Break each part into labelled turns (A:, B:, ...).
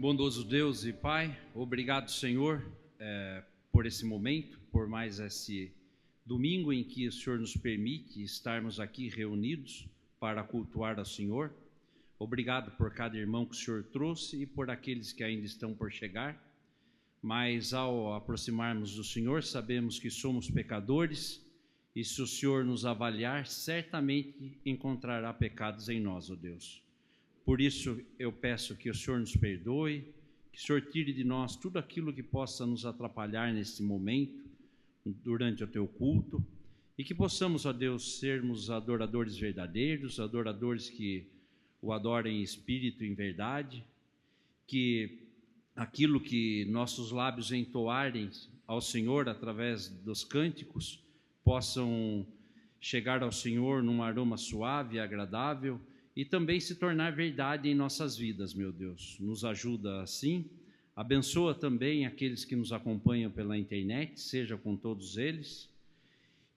A: Bondoso Deus e Pai, obrigado, Senhor, por esse momento, por mais esse domingo em que o Senhor nos permite estarmos aqui reunidos para cultuar ao Senhor. Obrigado por cada irmão que o Senhor trouxe e por aqueles que ainda estão por chegar. Mas ao aproximarmos do Senhor, sabemos que somos pecadores e se o Senhor nos avaliar, certamente encontrará pecados em nós, ó Deus. Por isso eu peço que o Senhor nos perdoe, que o Senhor tire de nós tudo aquilo que possa nos atrapalhar nesse momento, durante o teu culto, e que possamos, ó Deus, sermos adoradores verdadeiros, adoradores que o adorem em espírito e em verdade, que aquilo que nossos lábios entoarem ao Senhor através dos cânticos possam chegar ao Senhor num aroma suave e agradável, e também se tornar verdade em nossas vidas, meu Deus. Nos ajuda assim, abençoa também aqueles que nos acompanham pela internet, seja com todos eles,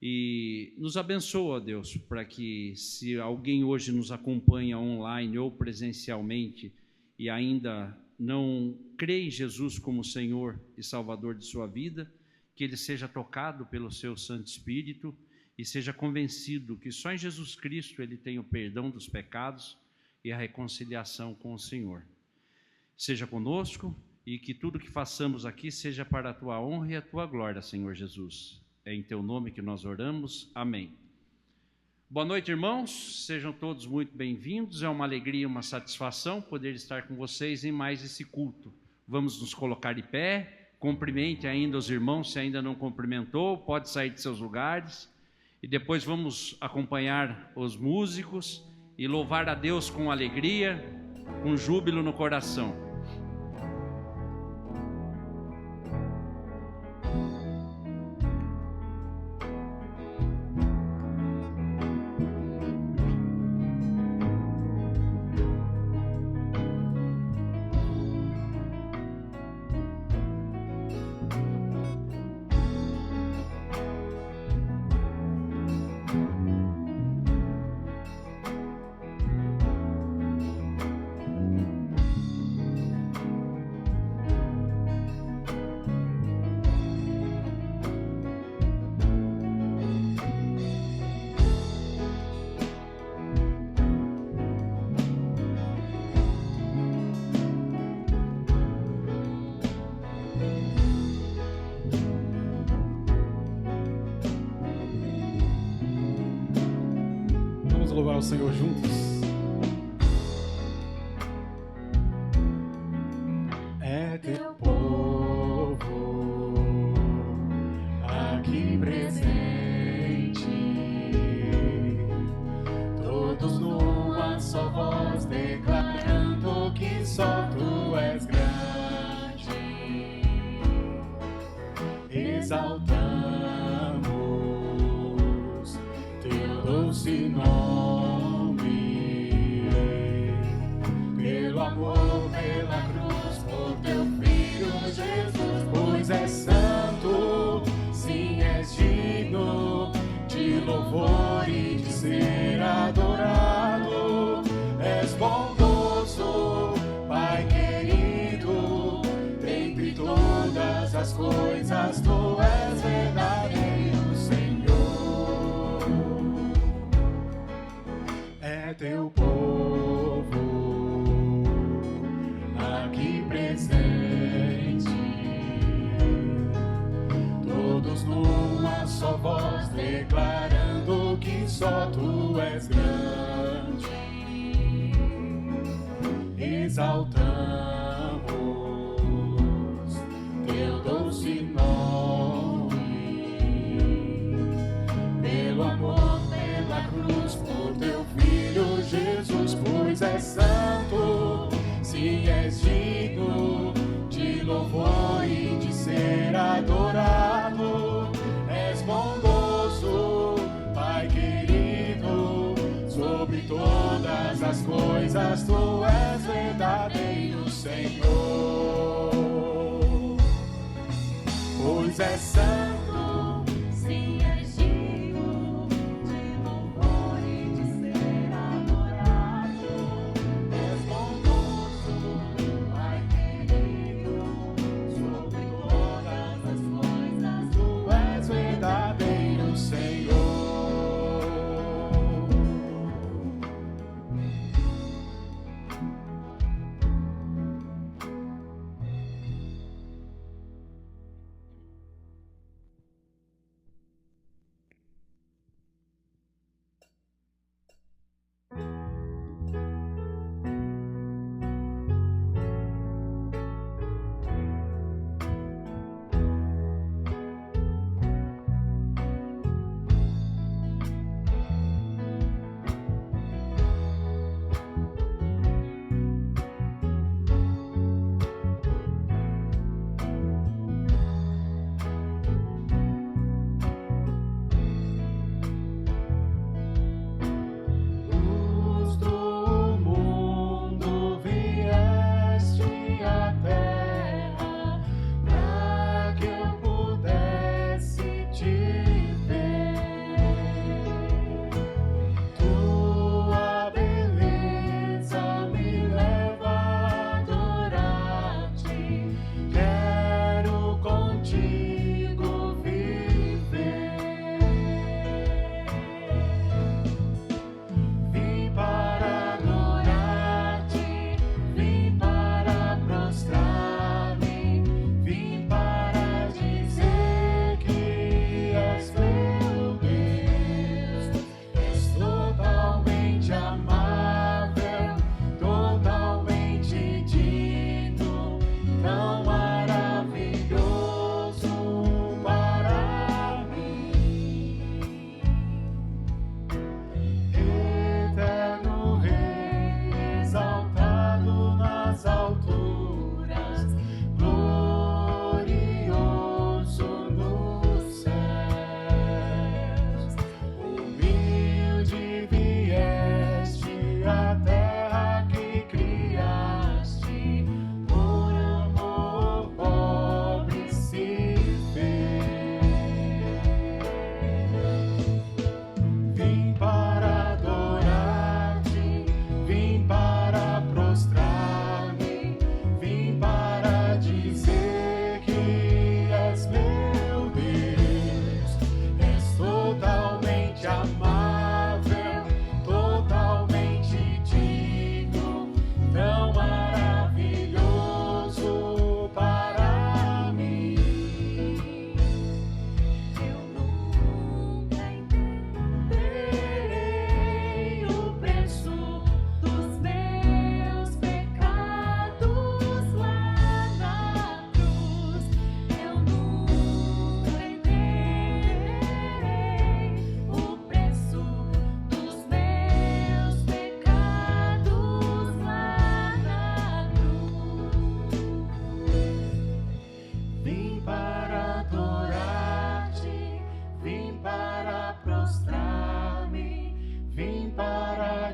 A: e nos abençoa, Deus, para que se alguém hoje nos acompanha online ou presencialmente e ainda não crê em Jesus como Senhor e Salvador de sua vida, que ele seja tocado pelo seu Santo Espírito e seja convencido que só em Jesus Cristo ele tem o perdão dos pecados e a reconciliação com o Senhor. Seja conosco e que tudo que façamos aqui seja para a tua honra e a tua glória, Senhor Jesus. É em teu nome que nós oramos. Amém. Boa noite, irmãos. Sejam todos muito bem-vindos. É uma alegria e uma satisfação poder estar com vocês em mais esse culto. Vamos nos colocar de pé. Cumprimente ainda os irmãos, se ainda não cumprimentou, pode sair de seus lugares. E depois vamos acompanhar os músicos e louvar a Deus com alegria, com júbilo no coração.
B: Louvar o Senhor juntos. É teu povo aqui presente, todos numa só voz declarando que só tu és grande, exaltamos teu doce nome. Amor pela cruz, por teu filho Jesus, pois és santo, sim, és digno de louvor e de ser adorado. És bondoso, Pai querido, entre todas as coisas tu és verdadeiro, Senhor. é teu povo aqui presente, todos numa só voz declarando que só tu és grande, exaltamos teu doce nome, pelo amor, pela cruz, por teu Filho Jesus, pois és santo, sim, és digno de louvor e de ser adorado, és bondoso, Pai querido, sobre todas as coisas tu és verdadeiro Senhor, pois és santo.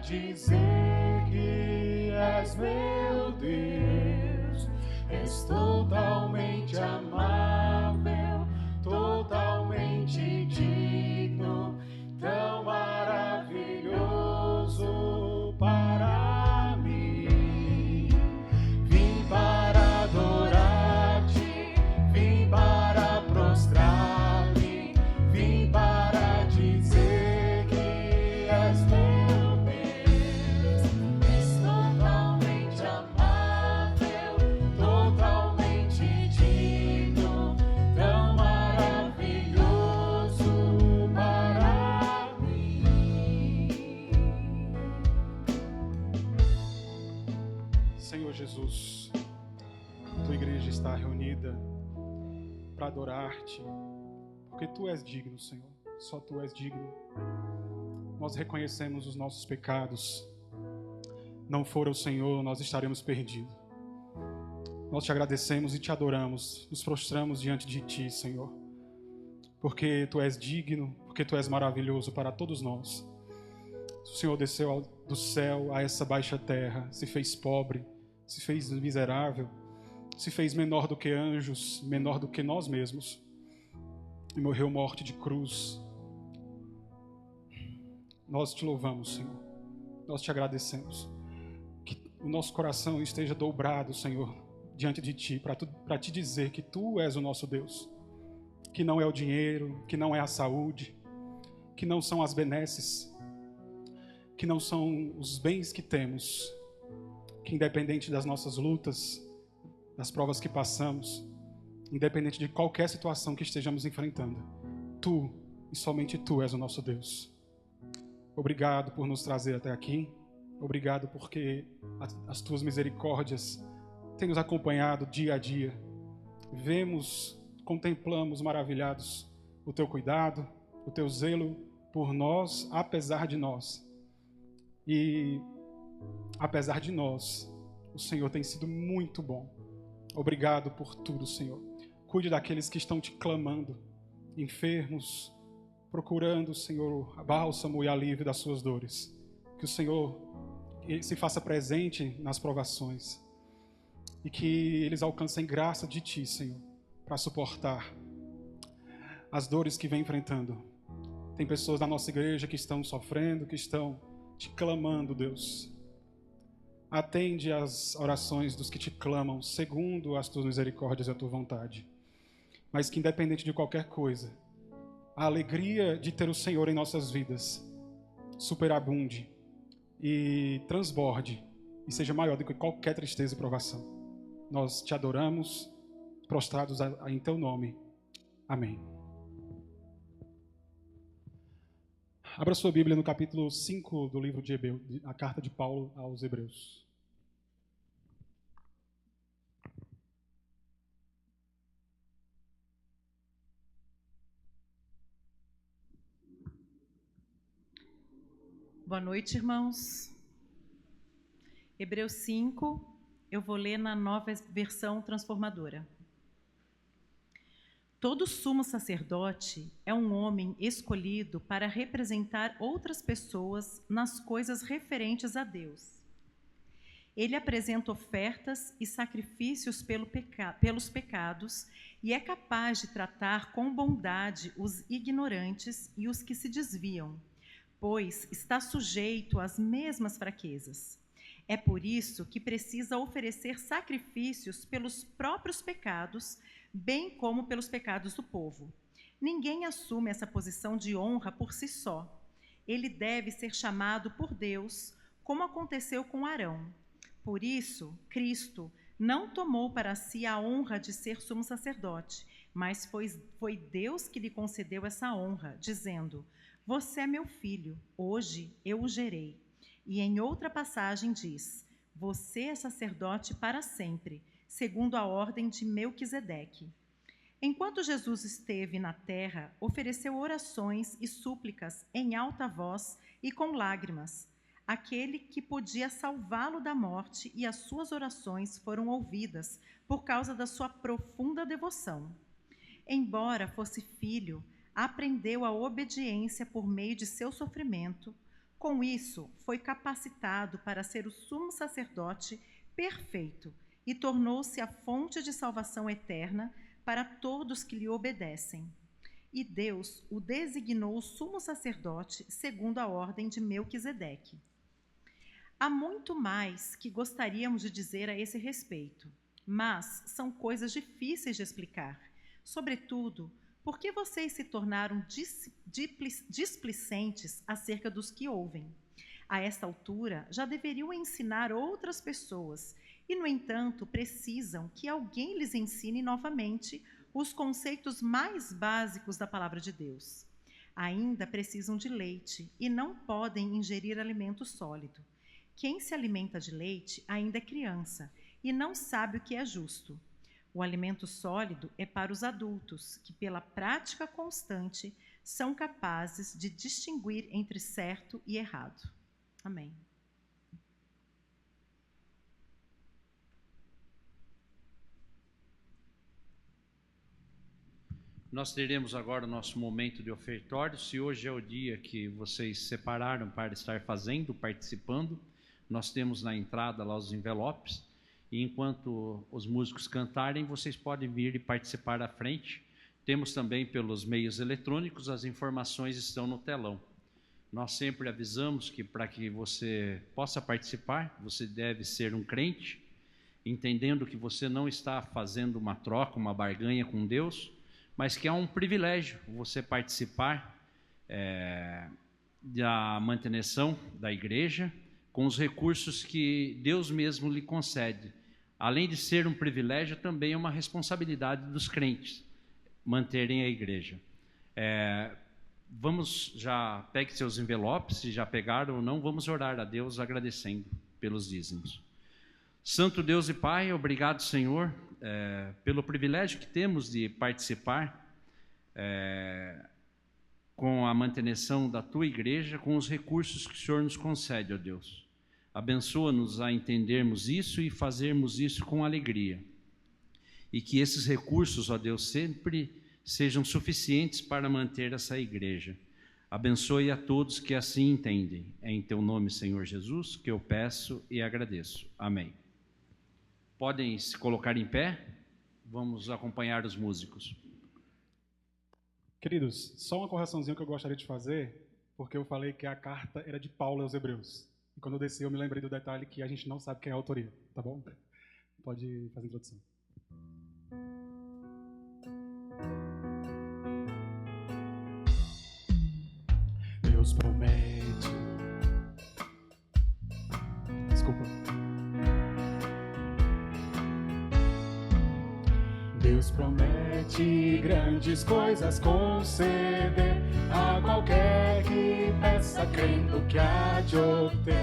B: dizer que és meu Deus, és totalmente amável, totalmente digno, tão maravilhoso para mim. Vim para adorar-te, vim para prostrar-me, vim para dizer que és meu Deus, Senhor Jesus, tua igreja está reunida para adorar-te, porque tu és digno, Senhor, só tu és digno. Nós reconhecemos os nossos pecados. Não for o Senhor, nós estaremos perdidos. Nós te agradecemos e te adoramos, nos prostramos diante de ti, Senhor, porque tu és digno, porque tu és maravilhoso para todos nós. O Senhor desceu do céu a essa baixa terra, se fez pobre, se fez miserável, se fez menor do que anjos, menor do que nós mesmos, e morreu morte de cruz. Nós te louvamos, Senhor, nós te agradecemos. Que o nosso coração esteja dobrado, Senhor, diante de ti, para te dizer que tu és o nosso Deus, que não é o dinheiro, que não é a saúde, que não são as benesses, que não são os bens que temos, que independente das nossas lutas, das provas que passamos, independente de qualquer situação que estejamos enfrentando, tu e somente tu és o nosso Deus. Obrigado por nos trazer até aqui, obrigado porque as tuas misericórdias têm nos acompanhado dia a dia. Vemos, contemplamos maravilhados o teu cuidado, o teu zelo por nós, apesar de nós. E apesar de nós, o Senhor tem sido muito bom. Obrigado por tudo, Senhor. Cuide daqueles que estão te clamando, enfermos, procurando, Senhor, bálsamo e alívio das suas dores. Que o Senhor se faça presente nas provações e que eles alcancem graça de ti, Senhor, para suportar as dores que vem enfrentando. Tem pessoas da nossa igreja que estão sofrendo, que estão te clamando, Deus. Atende às orações dos que te clamam, segundo as tuas misericórdias e a tua vontade. Mas que independente de qualquer coisa, a alegria de ter o Senhor em nossas vidas superabunde e transborde e seja maior do que qualquer tristeza e provação. Nós te adoramos, prostrados em teu nome. Amém. Abra sua Bíblia no capítulo 5 do livro de Hebreus, a carta de Paulo aos Hebreus.
C: Boa noite, irmãos. Hebreus 5, eu vou ler na nova versão transformadora. Todo sumo sacerdote é um homem escolhido para representar outras pessoas nas coisas referentes a Deus. Ele apresenta ofertas e sacrifícios pelos pecados e é capaz de tratar com bondade os ignorantes e os que se desviam, pois está sujeito às mesmas fraquezas. É por isso que precisa oferecer sacrifícios pelos próprios pecados, bem como pelos pecados do povo. Ninguém assume essa posição de honra por si só. Ele deve ser chamado por Deus, como aconteceu com Arão. Por isso, Cristo não tomou para si a honra de ser sumo sacerdote, mas foi Deus que lhe concedeu essa honra, dizendo: "Você é meu filho, hoje eu o gerei." E em outra passagem diz: "Você é sacerdote para sempre, segundo a ordem de Melquisedeque." Enquanto Jesus esteve na terra, ofereceu orações e súplicas em alta voz e com lágrimas. Aquele que podia salvá-lo da morte, e as suas orações foram ouvidas por causa da sua profunda devoção. Embora fosse filho, aprendeu a obediência por meio de seu sofrimento. Com isso, foi capacitado para ser o sumo sacerdote perfeito e tornou-se a fonte de salvação eterna para todos que lhe obedecem. E Deus o designou sumo sacerdote segundo a ordem de Melquisedeque. Há muito mais que gostaríamos de dizer a esse respeito, mas são coisas difíceis de explicar. Sobretudo, por que vocês se tornaram displicentes acerca dos que ouvem? A esta altura, já deveriam ensinar outras pessoas e, no entanto, precisam que alguém lhes ensine novamente os conceitos mais básicos da palavra de Deus. Ainda precisam de leite e não podem ingerir alimento sólido. quem se alimenta de leite ainda é criança e não sabe o que é justo. O alimento sólido é para os adultos, que pela prática constante são capazes de distinguir entre certo e errado. Amém.
A: Nós teremos agora o nosso momento de ofertório. Se hoje é o dia que vocês separaram para estar fazendo, participando, nós temos na entrada lá os envelopes. E enquanto os músicos cantarem, vocês podem vir e participar à frente. Temos também pelos meios eletrônicos, as informações estão no telão. Nós sempre avisamos que para que você possa participar, você deve ser um crente, entendendo que você não está fazendo uma troca, uma barganha com Deus, mas que é um privilégio você participar da manutenção da igreja com os recursos que Deus mesmo lhe concede. Além de ser um privilégio, também é uma responsabilidade dos crentes manterem a igreja. Pegue seus envelopes, se já pegaram ou não, vamos orar a Deus agradecendo pelos dízimos. Santo Deus e Pai, obrigado, Senhor, pelo privilégio que temos de participar com a manutenção da Tua igreja, com os recursos que o Senhor nos concede, ó Deus. Abençoa-nos a entendermos isso e fazermos isso com alegria. E que esses recursos, ó Deus, sempre sejam suficientes para manter essa igreja. Abençoe a todos que assim entendem. É em Teu nome, Senhor Jesus, que eu peço e agradeço. Amém. Podem se colocar em pé, vamos acompanhar os músicos.
B: Queridos, só uma correçãozinha que eu gostaria de fazer, porque eu falei que a carta era de Paulo aos Hebreus. E quando eu desci, eu me lembrei do detalhe que a gente não sabe quem é a autoria, tá bom? Pode fazer a introdução. Deus promete. Desculpa. Deus promete grandes coisas conceder a qualquer que peça, crendo que há de obter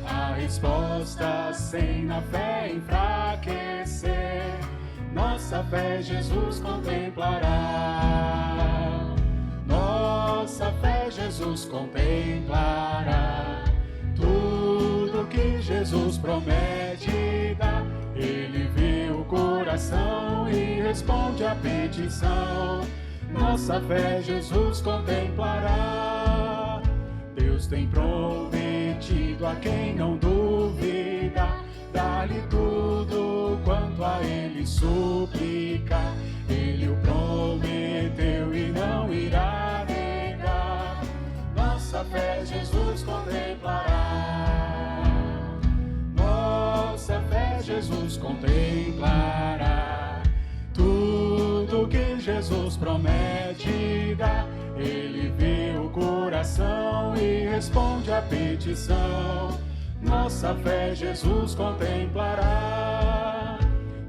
B: a resposta sem na fé enfraquecer. Nossa fé Jesus contemplará. Nossa fé Jesus contemplará. Tudo que Jesus promete dá. Ele vê o coração e responde à petição. Nossa fé Jesus contemplará. Deus tem prometido a quem não duvida, dá-lhe tudo quanto a Ele suplica. Ele o prometeu e não irá negar. Nossa fé Jesus contemplará. Nossa fé Jesus contemplará. Tudo que Jesus promete dá. Ele vê o coração e responde à petição. Nossa fé Jesus contemplará.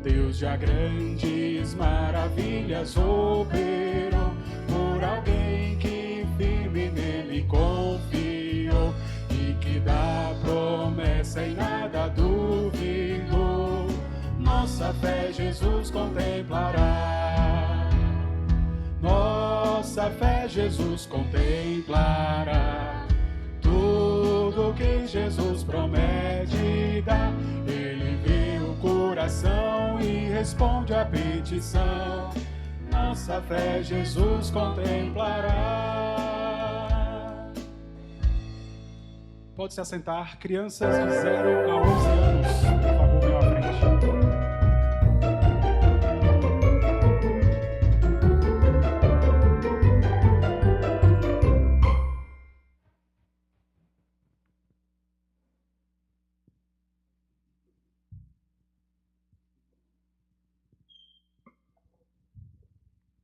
B: Deus já grandes maravilhas operou por alguém que firme nele confiou e que dá promessa e nada duvidou. Nossa fé Jesus contemplará. Nossa fé Jesus contemplará. Tudo que Jesus promete dá. Ele vê o coração e responde à petição. Nossa fé Jesus contemplará. Pode se assentar, crianças de 0 a 11 anos, por favor, venham à frente.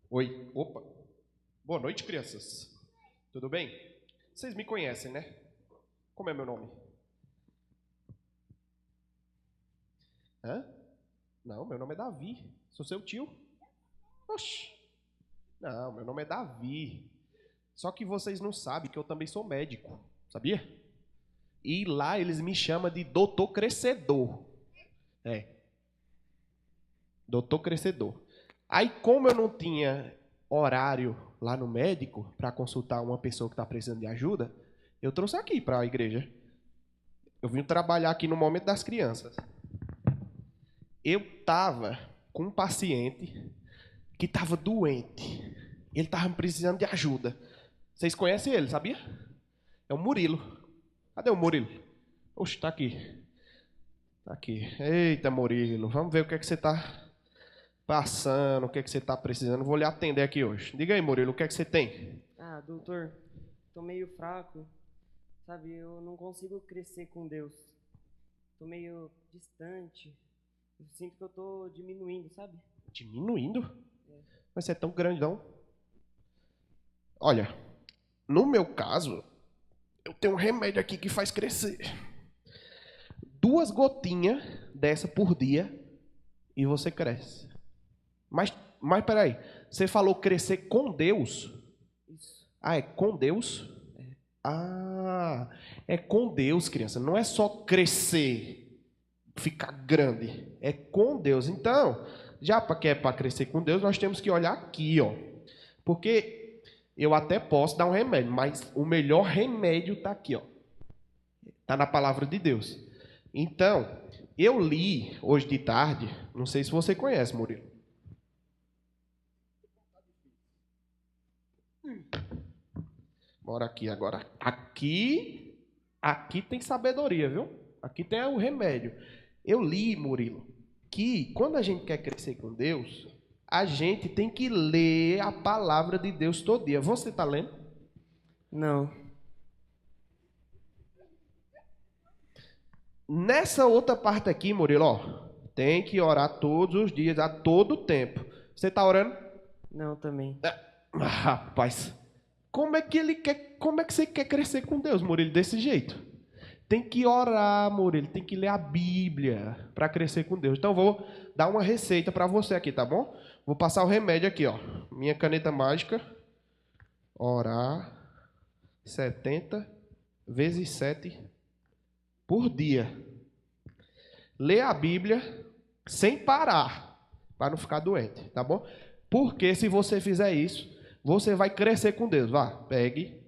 D: Oi, opa. Boa noite, crianças. Tudo bem? Vocês me conhecem, né? Como é meu nome? Hã? Não, meu nome é Davi. Sou seu tio. Oxi. Não, meu nome é Davi. Só que vocês não sabem que eu também sou médico, sabia? E lá eles me chamam de doutor crescedor. Doutor crescedor. Aí, como eu não tinha horário lá no médico para consultar uma pessoa que está precisando de ajuda, eu trouxe aqui para a igreja. Eu vim trabalhar aqui no momento das crianças. Eu estava com um paciente que estava doente. Ele estava precisando de ajuda. Vocês conhecem ele, sabia? É o Murilo. Cadê o Murilo? Oxe, está aqui. Está aqui. Eita, Murilo, vamos ver o que é que você está passando, o que é que você está precisando. Vou lhe atender aqui hoje. Diga aí, Murilo, o que é que você tem?
E: Ah, doutor, tô meio fraco, sabe? Eu não consigo crescer com Deus. Tô meio distante. Eu sinto que eu tô diminuindo, sabe?
D: Diminuindo? Mas você é tão grandão. Olha, no meu caso, eu tenho um remédio aqui que faz crescer. 2 gotinhas dessa por dia e você cresce. Mas peraí, você falou crescer com Deus?
E: Isso.
D: Ah, é com Deus? Ah, é com Deus, criança. Não é só crescer, ficar grande. É com Deus. Então, já que é para crescer com Deus, nós temos que olhar aqui, ó. Porque eu até posso dar um remédio, mas o melhor remédio está aqui, ó. Está na palavra de Deus. Então, eu li hoje de tarde, não sei se você conhece, Murilo. Bora aqui agora. Aqui tem sabedoria, viu? Aqui tem o remédio. Eu li, Murilo, que quando a gente quer crescer com Deus, a gente tem que ler a palavra de Deus todo dia. Você está lendo?
E: Não.
D: Nessa outra parte aqui, Murilo, ó, tem que orar todos os dias, a todo tempo. Você está orando?
E: Não, também.
D: Rapaz, como é que você quer crescer com Deus, Murilo, desse jeito? Tem que orar, Murilo, tem que ler a Bíblia para crescer com Deus. Então, vou dar uma receita para você aqui, tá bom? Vou passar o remédio aqui, ó. Minha caneta mágica. Orar 70 vezes 7 por dia. Lê a Bíblia sem parar, para não ficar doente, tá bom? Porque se você fizer isso, você vai crescer com Deus. Vá, pegue.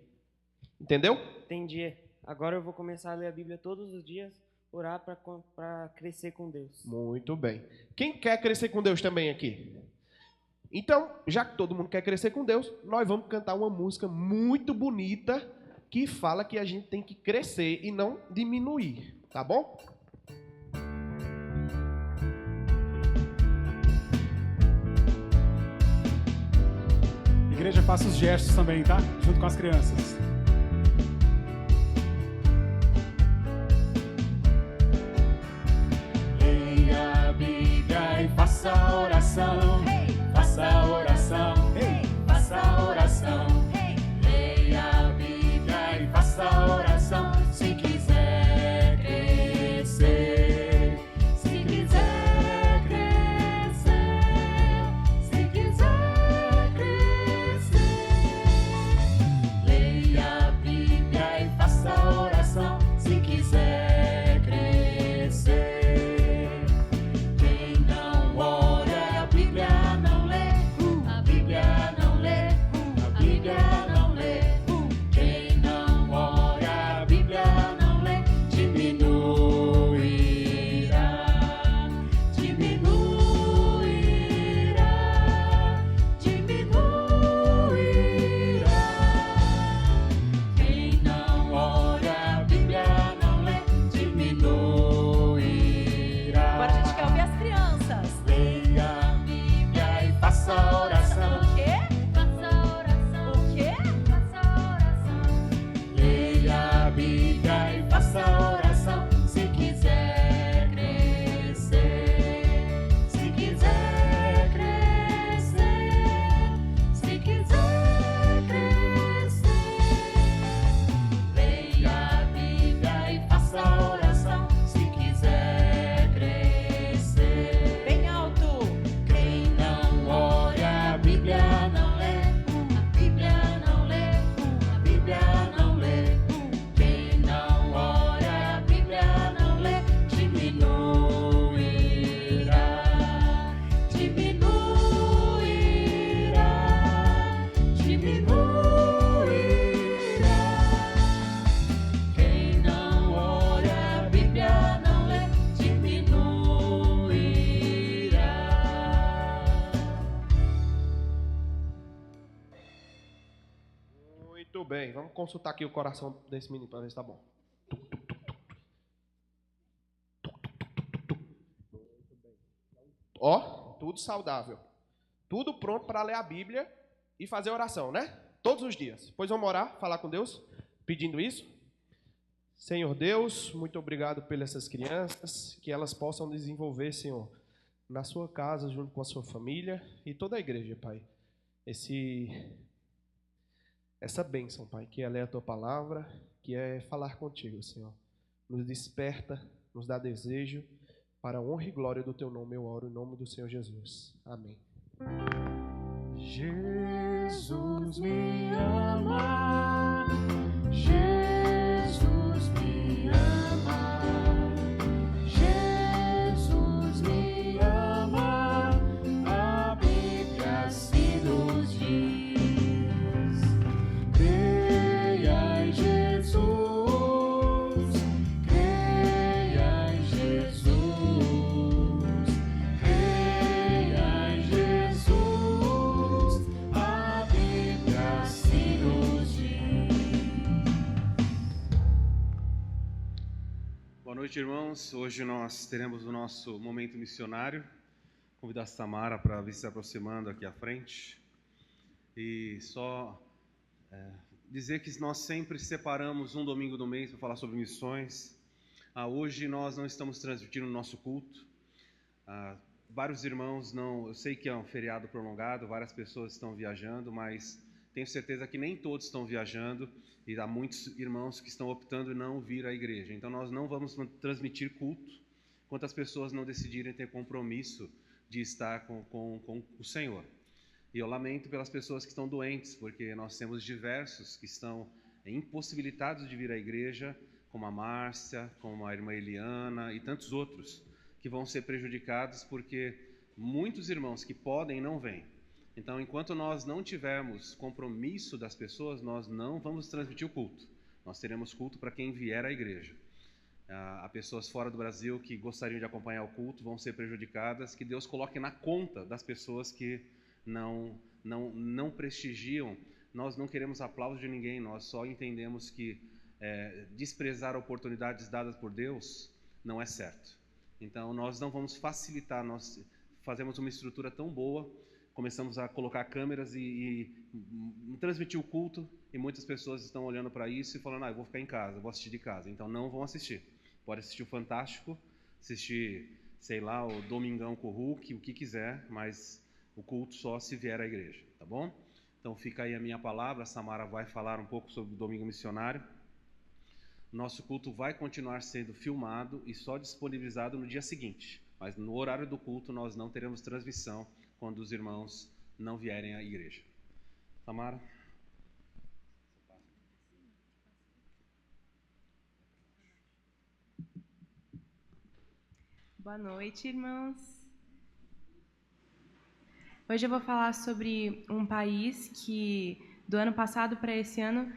D: Entendeu?
E: Entendi. Agora eu vou começar a ler a Bíblia todos os dias, orar para crescer com Deus.
D: Muito bem. Quem quer crescer com Deus também aqui? Então, já que todo mundo quer crescer com Deus, nós vamos cantar uma música muito bonita que fala que a gente tem que crescer e não diminuir, tá bom?
B: Igreja, faça os gestos também, tá? Junto com as crianças. Leia a Bíblia e faça a oração. Faça a oração. Faça a oração. Leia a Bíblia e faça a oração. Se quiser crescer. Se quiser crescer. Se quiser crescer. Leia
D: Peraí, vamos consultar aqui o coração desse menino para ver se tá bom. Ó, tudo saudável. Tudo pronto para ler a Bíblia e fazer oração, né? Todos os dias. Depois vamos orar, falar com Deus, pedindo isso. Senhor Deus, muito obrigado pelas essas crianças, que elas possam desenvolver, Senhor, na sua casa, junto com a sua família e toda a igreja, Pai. Essa bênção, Pai, que é ler a tua palavra, que é falar contigo, Senhor. Nos desperta, nos dá desejo, para a honra e glória do teu nome, eu oro em nome do Senhor Jesus. Amém.
F: Jesus me ama, Jesus me ama, Jesus me ama, a Bíblia assim nos diz. Creia em Jesus, creia em Jesus, creia em Jesus, a Bíblia assim nos diz.
G: Boa noite, irmãos. Hoje nós teremos o nosso momento missionário. Convidar a Samara para vir se aproximando aqui à frente. E só dizer que nós sempre separamos um domingo do mês para falar sobre missões. Hoje nós não estamos transmitindo o nosso culto. Vários irmãos eu sei que é um feriado prolongado, várias pessoas estão viajando, mas tenho certeza que nem todos estão viajando e há muitos irmãos que estão optando em não vir à igreja. Então nós não vamos transmitir culto enquanto as pessoas não decidirem ter compromisso de estar com o Senhor. E eu lamento pelas pessoas que estão doentes, porque nós temos diversos que estão impossibilitados de vir à igreja, como a Márcia, como a irmã Eliana e tantos outros, que vão ser prejudicados porque muitos irmãos que podem não vêm. Então, enquanto nós não tivermos compromisso das pessoas, nós não vamos transmitir o culto. Nós teremos culto para quem vier à igreja. Há pessoas fora do Brasil que gostariam de acompanhar o culto, vão ser prejudicadas, que Deus coloque na conta das pessoas que não prestigiam. Nós não queremos aplauso de ninguém, nós só entendemos que desprezar oportunidades dadas por Deus não é certo. Então, nós não vamos facilitar, nós fazemos uma estrutura tão boa, começamos a colocar câmeras e transmitir o culto, e muitas pessoas estão olhando para isso e falando, eu vou ficar em casa, vou assistir de casa. Então, não vão assistir. Pode assistir o Fantástico, assistir, sei lá, o Domingão com o Hulk, o que quiser, mas o culto só se vier à igreja, tá bom? Então, fica aí a minha palavra, a Samara vai falar um pouco sobre o Domingo Missionário. Nosso culto vai continuar sendo filmado e só disponibilizado no dia seguinte, mas no horário do culto nós não teremos transmissão quando os irmãos não vierem à igreja. Samara?
H: Boa noite, irmãos. Hoje eu vou falar sobre um país que, do ano passado para esse ano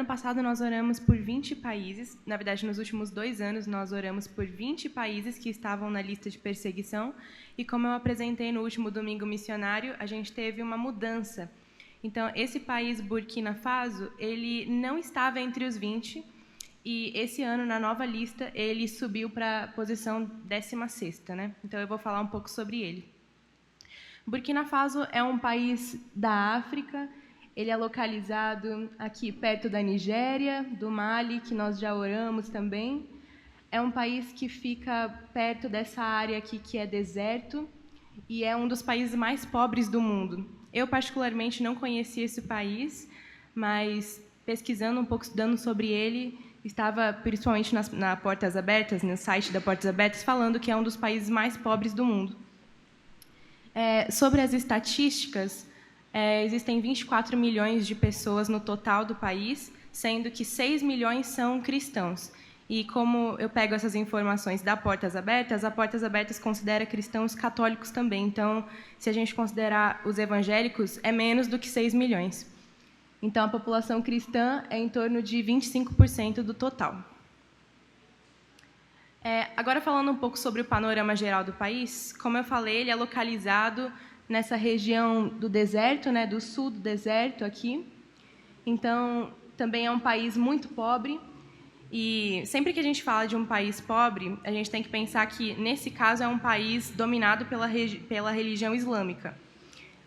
H: passado nós oramos por 20 países, na verdade, nos últimos 2 anos nós oramos por 20 países que estavam na lista de perseguição, e como eu apresentei no último domingo missionário, a gente teve uma mudança. Então, esse país, Burkina Faso, ele não estava entre os 20, e esse ano, na nova lista, ele subiu para a posição 16ª, né? Então, eu vou falar um pouco sobre ele. Burkina Faso é um país da África. Ele é localizado aqui perto da Nigéria, do Mali, que nós já oramos também. É um país que fica perto dessa área aqui que é deserto e é um dos países mais pobres do mundo. Eu, particularmente, não conhecia esse país, mas pesquisando um pouco, estudando sobre ele, estava principalmente na Portas Abertas, no site da Portas Abertas, falando que é um dos países mais pobres do mundo. Sobre as estatísticas, existem 24 milhões de pessoas no total do país, sendo que 6 milhões são cristãos. E como eu pego essas informações da Portas Abertas, a Portas Abertas considera cristãos católicos também. Então, se a gente considerar os evangélicos, é menos do que 6 milhões. Então, a população cristã é em torno de 25% do total. Agora, falando um pouco sobre o panorama geral do país, como eu falei, ele é localizado nessa região do deserto, né, do sul do deserto aqui. Então, também é um país muito pobre. E sempre que a gente fala de um país pobre, a gente tem que pensar que, nesse caso, é um país dominado pela religião islâmica.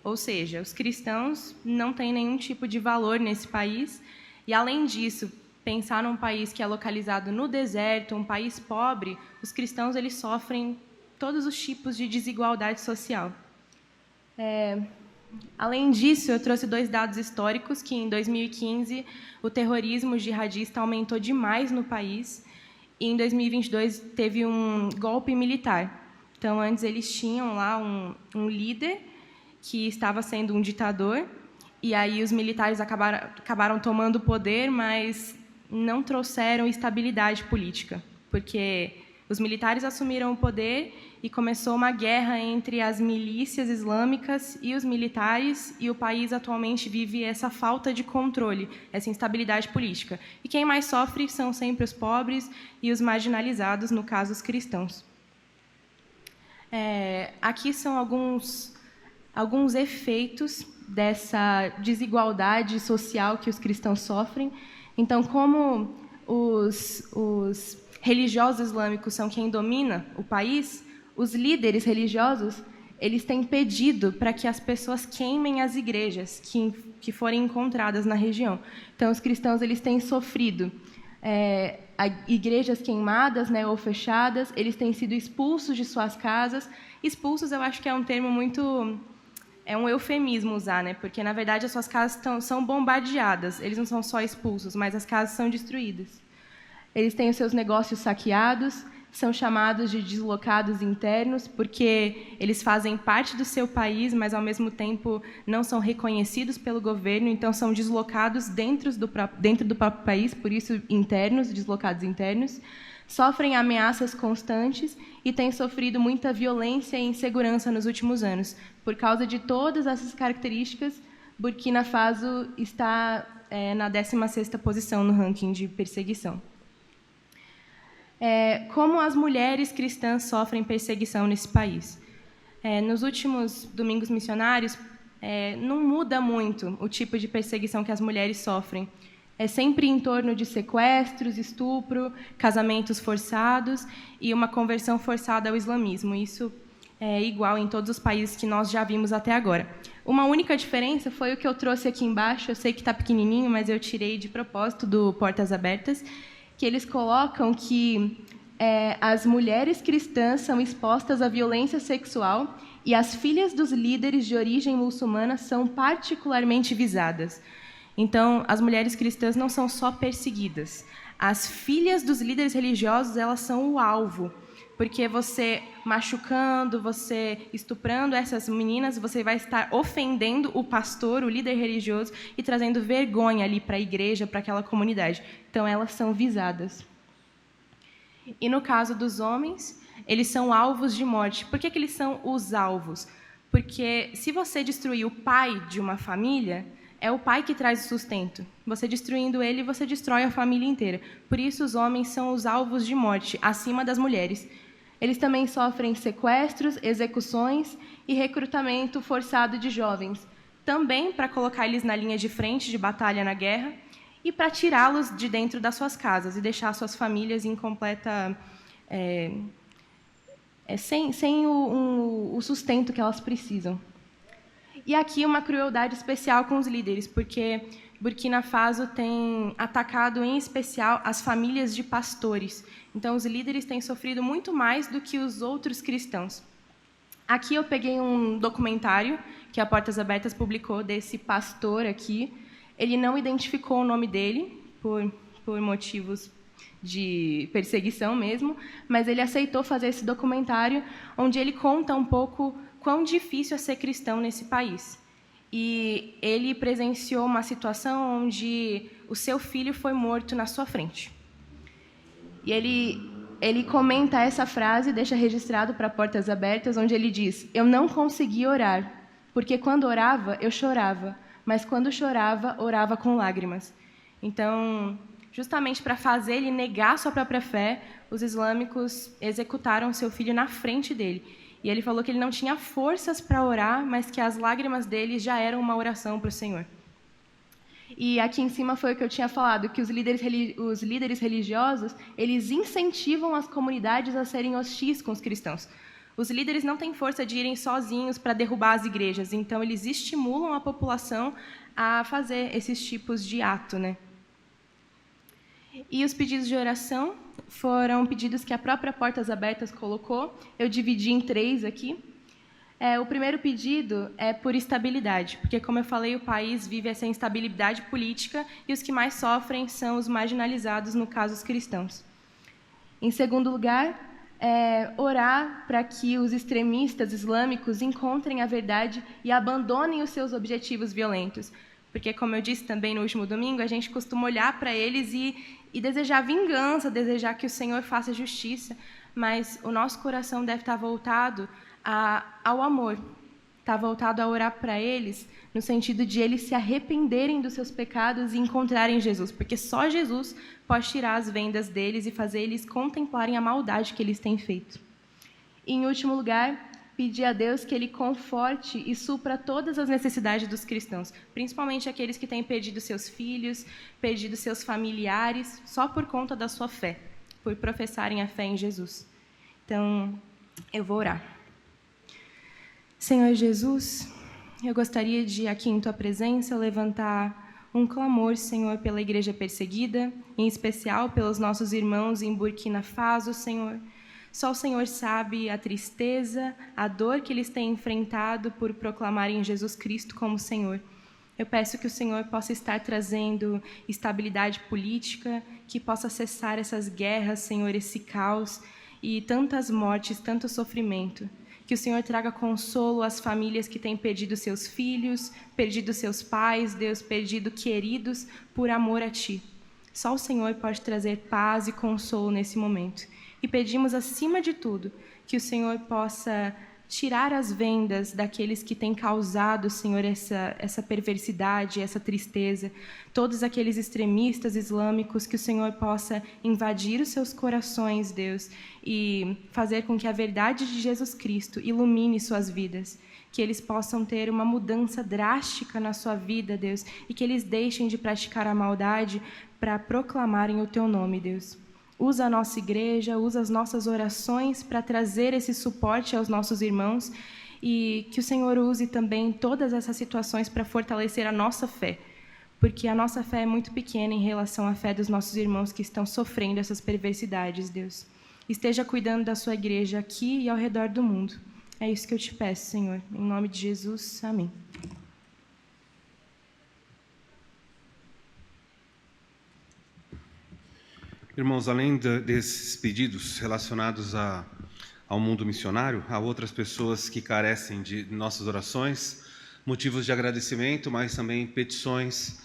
H: Ou seja, os cristãos não têm nenhum tipo de valor nesse país. E, além disso, pensar num país que é localizado no deserto, um país pobre, os cristãos eles sofrem todos os tipos de desigualdade social. Além disso, eu trouxe 2 dados históricos, que em 2015 o terrorismo jihadista aumentou demais no país e em 2022 teve um golpe militar. Então, antes eles tinham lá um líder que estava sendo um ditador e aí os militares acabaram tomando o poder, mas não trouxeram estabilidade política, porque os militares assumiram o poder e começou uma guerra entre as milícias islâmicas e os militares, e o país atualmente vive essa falta de controle, essa instabilidade política. E quem mais sofre são sempre os pobres e os marginalizados, no caso, os cristãos. Aqui são alguns efeitos dessa desigualdade social que os cristãos sofrem. Então, como os religiosos islâmicos são quem domina o país, os líderes religiosos eles têm pedido para que as pessoas queimem as igrejas que forem encontradas na região. Então, os cristãos eles têm sofrido igrejas queimadas, né, ou fechadas, eles têm sido expulsos de suas casas. Expulsos, eu acho que é um termo muito... É um eufemismo usar, né? Porque, na verdade, as suas casas são bombardeadas. Eles não são só expulsos, mas as casas são destruídas. Eles têm os seus negócios saqueados, são chamados de deslocados internos, porque eles fazem parte do seu país, mas, ao mesmo tempo, não são reconhecidos pelo governo, então são deslocados dentro do próprio país, por isso internos, deslocados internos. Sofrem ameaças constantes e têm sofrido muita violência e insegurança nos últimos anos. Por causa de todas essas características, Burkina Faso está na 16ª posição no ranking de perseguição. Como as mulheres cristãs sofrem perseguição nesse país? Nos últimos domingos missionários, não muda muito o tipo de perseguição que as mulheres sofrem. É sempre em torno de sequestros, estupro, casamentos forçados e uma conversão forçada ao islamismo. Isso é igual em todos os países que nós já vimos até agora. Uma única diferença foi o que eu trouxe aqui embaixo. Eu sei que está pequenininho, mas eu tirei de propósito do Portas Abertas, que eles colocam que as mulheres cristãs são expostas à violência sexual e as filhas dos líderes de origem muçulmana são particularmente visadas. Então, as mulheres cristãs não são só perseguidas. As filhas dos líderes religiosos, elas são o alvo, porque você machucando, você estuprando essas meninas, você vai estar ofendendo o pastor, o líder religioso, e trazendo vergonha ali para a igreja, para aquela comunidade. Então, elas são visadas. E no caso dos homens, eles são alvos de morte. Por que eles são os alvos? Porque se você destruir o pai de uma família, é o pai que traz o sustento. Você destruindo ele, você destrói a família inteira. Por isso, os homens são os alvos de morte, acima das mulheres. Eles também sofrem sequestros, execuções e recrutamento forçado de jovens, também para colocar eles na linha de frente de batalha na guerra e para tirá-los de dentro das suas casas e deixar suas famílias em completa... sem o sustento que elas precisam. E aqui uma crueldade especial com os líderes, porque Burkina Faso tem atacado, em especial, as famílias de pastores. Então, os líderes têm sofrido muito mais do que os outros cristãos. Aqui eu peguei um documentário que a Portas Abertas publicou desse pastor aqui. Ele não identificou o nome dele, por motivos de perseguição mesmo, mas ele aceitou fazer esse documentário, onde ele conta um pouco quão difícil é ser cristão nesse país. E ele presenciou uma situação onde o seu filho foi morto na sua frente. E ele comenta essa frase, deixa registrado para Portas Abertas, onde ele diz: eu não conseguia orar, porque quando orava, eu chorava, mas quando chorava, orava com lágrimas. Então, justamente para fazer ele negar sua própria fé, os islâmicos executaram seu filho na frente dele. E ele falou que ele não tinha forças para orar, mas que as lágrimas dele já eram uma oração para o Senhor. E aqui em cima foi o que eu tinha falado, que os líderes religiosos, eles incentivam as comunidades a serem hostis com os cristãos. Os líderes não têm força de irem sozinhos para derrubar as igrejas, então eles estimulam a população a fazer esses tipos de ato, né? E os pedidos de oração foram pedidos que a própria Portas Abertas colocou. Eu dividi em 3 aqui. O primeiro pedido é por estabilidade, porque, como eu falei, o país vive essa instabilidade política e os que mais sofrem são os marginalizados, no caso, os cristãos. Em segundo lugar, orar para que os extremistas islâmicos encontrem a verdade e abandonem os seus objetivos violentos. Porque, como eu disse também no último domingo, a gente costuma olhar para eles e desejar vingança, desejar que o Senhor faça justiça, mas o nosso coração deve estar voltado ao amor, está voltado a orar para eles, no sentido de eles se arrependerem dos seus pecados e encontrarem Jesus, porque só Jesus pode tirar as vendas deles e fazer eles contemplarem a maldade que eles têm feito. E, em último lugar, pedir a Deus que Ele conforte e supra todas as necessidades dos cristãos, principalmente aqueles que têm perdido seus filhos, perdido seus familiares, só por conta da sua fé, por professarem a fé em Jesus. Então, eu vou orar. Senhor Jesus, eu gostaria de, aqui em Tua presença, levantar um clamor, Senhor, pela igreja perseguida, em especial pelos nossos irmãos em Burkina Faso, Senhor. Só o Senhor sabe a tristeza, a dor que eles têm enfrentado por proclamarem Jesus Cristo como Senhor. Eu peço que o Senhor possa estar trazendo estabilidade política, que possa cessar essas guerras, Senhor, esse caos e tantas mortes, tanto sofrimento. Que o Senhor traga consolo às famílias que têm perdido seus filhos, perdido seus pais, Deus, perdido queridos por amor a Ti. Só o Senhor pode trazer paz e consolo nesse momento. E pedimos, acima de tudo, que o Senhor possa tirar as vendas daqueles que têm causado, Senhor, essa perversidade, essa tristeza, todos aqueles extremistas islâmicos, que o Senhor possa invadir os seus corações, Deus, e fazer com que a verdade de Jesus Cristo ilumine suas vidas, que eles possam ter uma mudança drástica na sua vida, Deus, e que eles deixem de praticar a maldade para proclamarem o Teu nome, Deus. Usa a nossa igreja, usa as nossas orações para trazer esse suporte aos nossos irmãos e que o Senhor use também todas essas situações para fortalecer a nossa fé, porque a nossa fé é muito pequena em relação à fé dos nossos irmãos que estão sofrendo essas perversidades, Deus. Esteja cuidando da sua igreja aqui e ao redor do mundo. É isso que eu te peço, Senhor. Em nome de Jesus, amém.
G: Irmãos, além desses pedidos relacionados ao mundo missionário, há outras pessoas que carecem de nossas orações, motivos de agradecimento, mas também petições.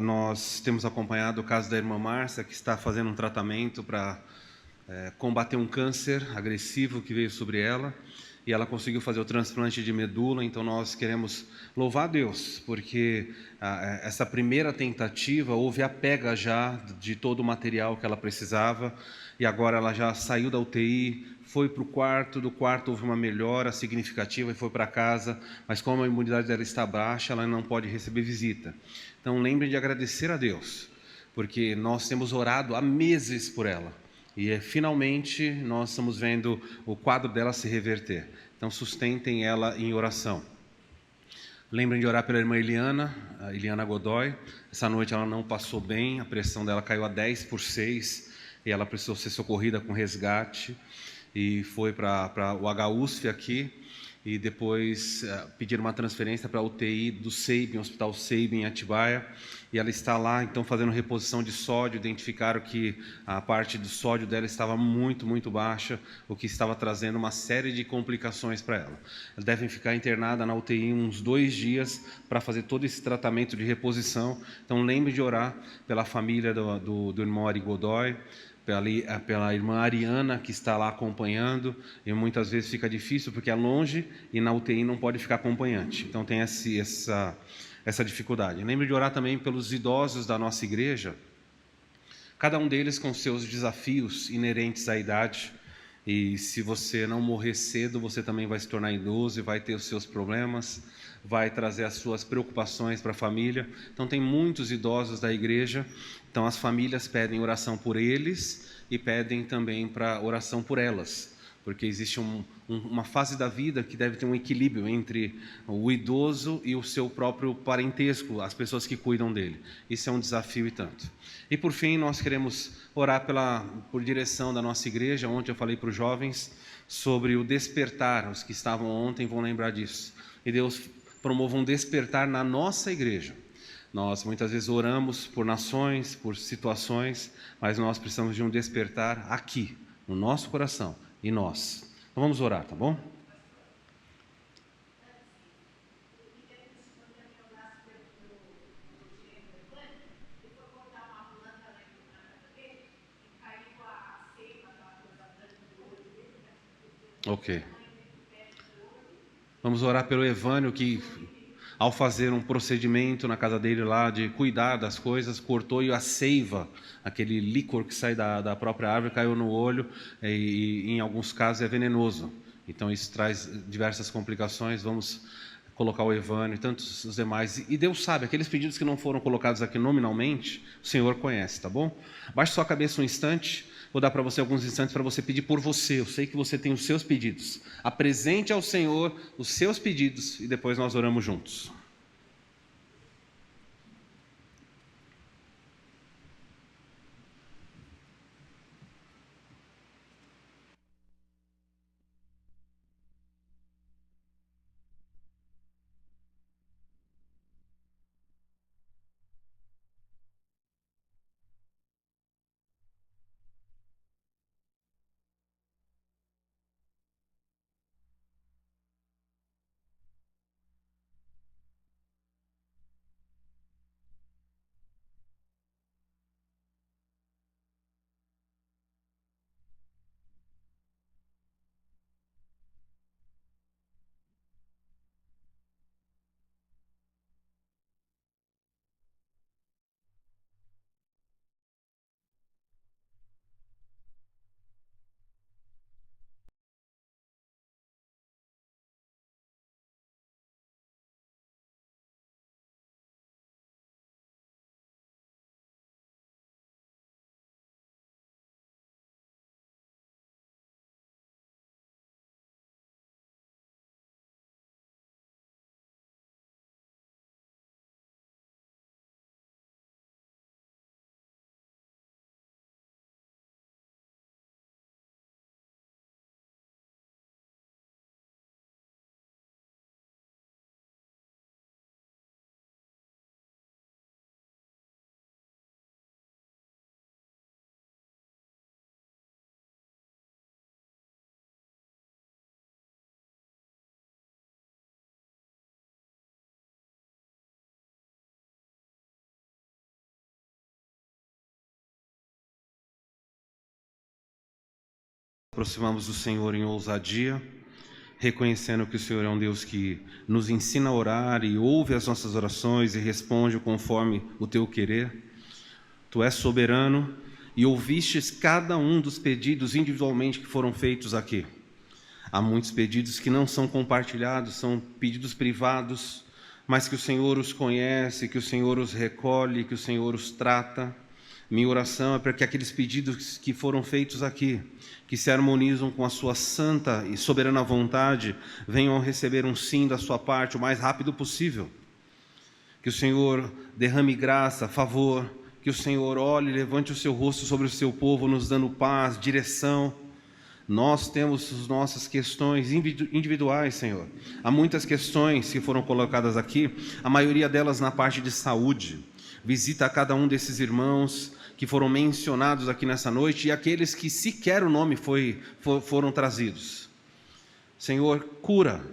G: Nós temos acompanhado o caso da irmã Márcia, que está fazendo um tratamento para combater um câncer agressivo que veio sobre ela, e ela conseguiu fazer o transplante de medula. Então nós queremos louvar a Deus, porque essa primeira tentativa houve a pega já de todo o material que ela precisava, e agora ela já saiu da UTI, foi para o quarto, do quarto houve uma melhora significativa e foi para casa, mas como a imunidade dela está baixa, ela não pode receber visita. Então lembrem de agradecer a Deus, porque nós temos orado há meses por ela, e finalmente nós estamos vendo o quadro dela se reverter. Então sustentem ela em oração. Lembrem de orar pela irmã Eliana, a Eliana Godoy. Essa noite ela não passou bem, a pressão dela caiu a 10/6 e ela precisou ser socorrida com resgate e foi para o HUSF aqui, e depois pediram uma transferência para a UTI do Seibin, Hospital Seibin em Atibaia, e ela está lá, então, fazendo reposição de sódio. Identificaram que a parte do sódio dela estava muito, muito baixa, o que estava trazendo uma série de complicações para ela. Ela deve ficar internada na UTI uns 2 dias para fazer todo esse tratamento de reposição. Então, lembre de orar pela família do irmão Ari Godoy, pela irmã Ariana, que está lá acompanhando, e muitas vezes fica difícil porque é longe e na UTI não pode ficar acompanhante, então tem essa dificuldade. Lembre de orar também pelos idosos da nossa igreja, cada um deles com seus desafios inerentes à idade, E se você não morrer cedo, você também vai se tornar idoso e vai ter os seus problemas, vai trazer as suas preocupações para a família. Então tem muitos idosos da igreja, então as famílias pedem oração por eles e pedem também para oração por elas, porque existe uma fase da vida que deve ter um equilíbrio entre o idoso e o seu próprio parentesco, as pessoas que cuidam dele. Isso é um desafio e tanto. E por fim, nós queremos orar por direção da nossa igreja. Ontem eu falei para os jovens sobre o despertar. Os que estavam ontem vão lembrar disso. E Deus promova um despertar na nossa igreja. Nós muitas vezes oramos por nações, por situações, mas nós precisamos de um despertar aqui, no nosso coração, e nós. Então vamos orar, tá bom? Ok. Vamos orar pelo Evânio, que ao fazer um procedimento na casa dele lá, de cuidar das coisas, cortou e a seiva, aquele líquor que sai da própria árvore, caiu no olho e em alguns casos é venenoso. Então isso traz diversas complicações. Vamos colocar o Evânio e tantos os demais. E Deus sabe, aqueles pedidos que não foram colocados aqui nominalmente, o Senhor conhece, tá bom? Baixe sua cabeça um instante. Vou dar para você alguns instantes para você pedir por você. Eu sei que você tem os seus pedidos. Apresente ao Senhor os seus pedidos e depois nós oramos juntos. Aproximamos do Senhor em ousadia, reconhecendo que o Senhor é um Deus que nos ensina a orar e ouve as nossas orações e responde conforme o teu querer. Tu és soberano e ouvistes cada um dos pedidos individualmente que foram feitos aqui. Há muitos pedidos que não são compartilhados, são pedidos privados, mas que o Senhor os conhece, que o Senhor os recolhe, que o Senhor os trata. Minha oração é para que aqueles pedidos que foram feitos aqui, que se harmonizam com a sua santa e soberana vontade, venham a receber um sim da sua parte o mais rápido possível. Que o Senhor derrame graça, favor, que o Senhor olhe e levante o seu rosto sobre o seu povo, nos dando paz, direção. Nós temos as nossas questões individuais, Senhor. Há muitas questões que foram colocadas aqui, a maioria delas na parte de saúde. Visita a cada um desses irmãos que foram mencionados aqui nessa noite e aqueles que sequer o nome foram trazidos. Senhor, cura,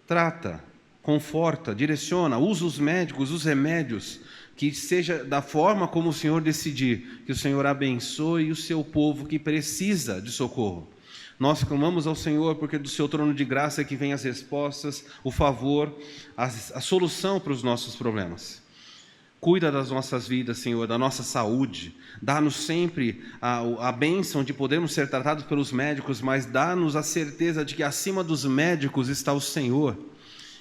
G: trata, conforta, direciona, usa os médicos, os remédios, que seja da forma como o Senhor decidir, que o Senhor abençoe o seu povo que precisa de socorro. Nós clamamos ao Senhor porque do seu trono de graça é que vem as respostas, o favor, a solução para os nossos problemas. Cuida das nossas vidas, Senhor, da nossa saúde. Dá-nos sempre a bênção de podermos ser tratados pelos médicos, mas dá-nos a certeza de que acima dos médicos está o Senhor.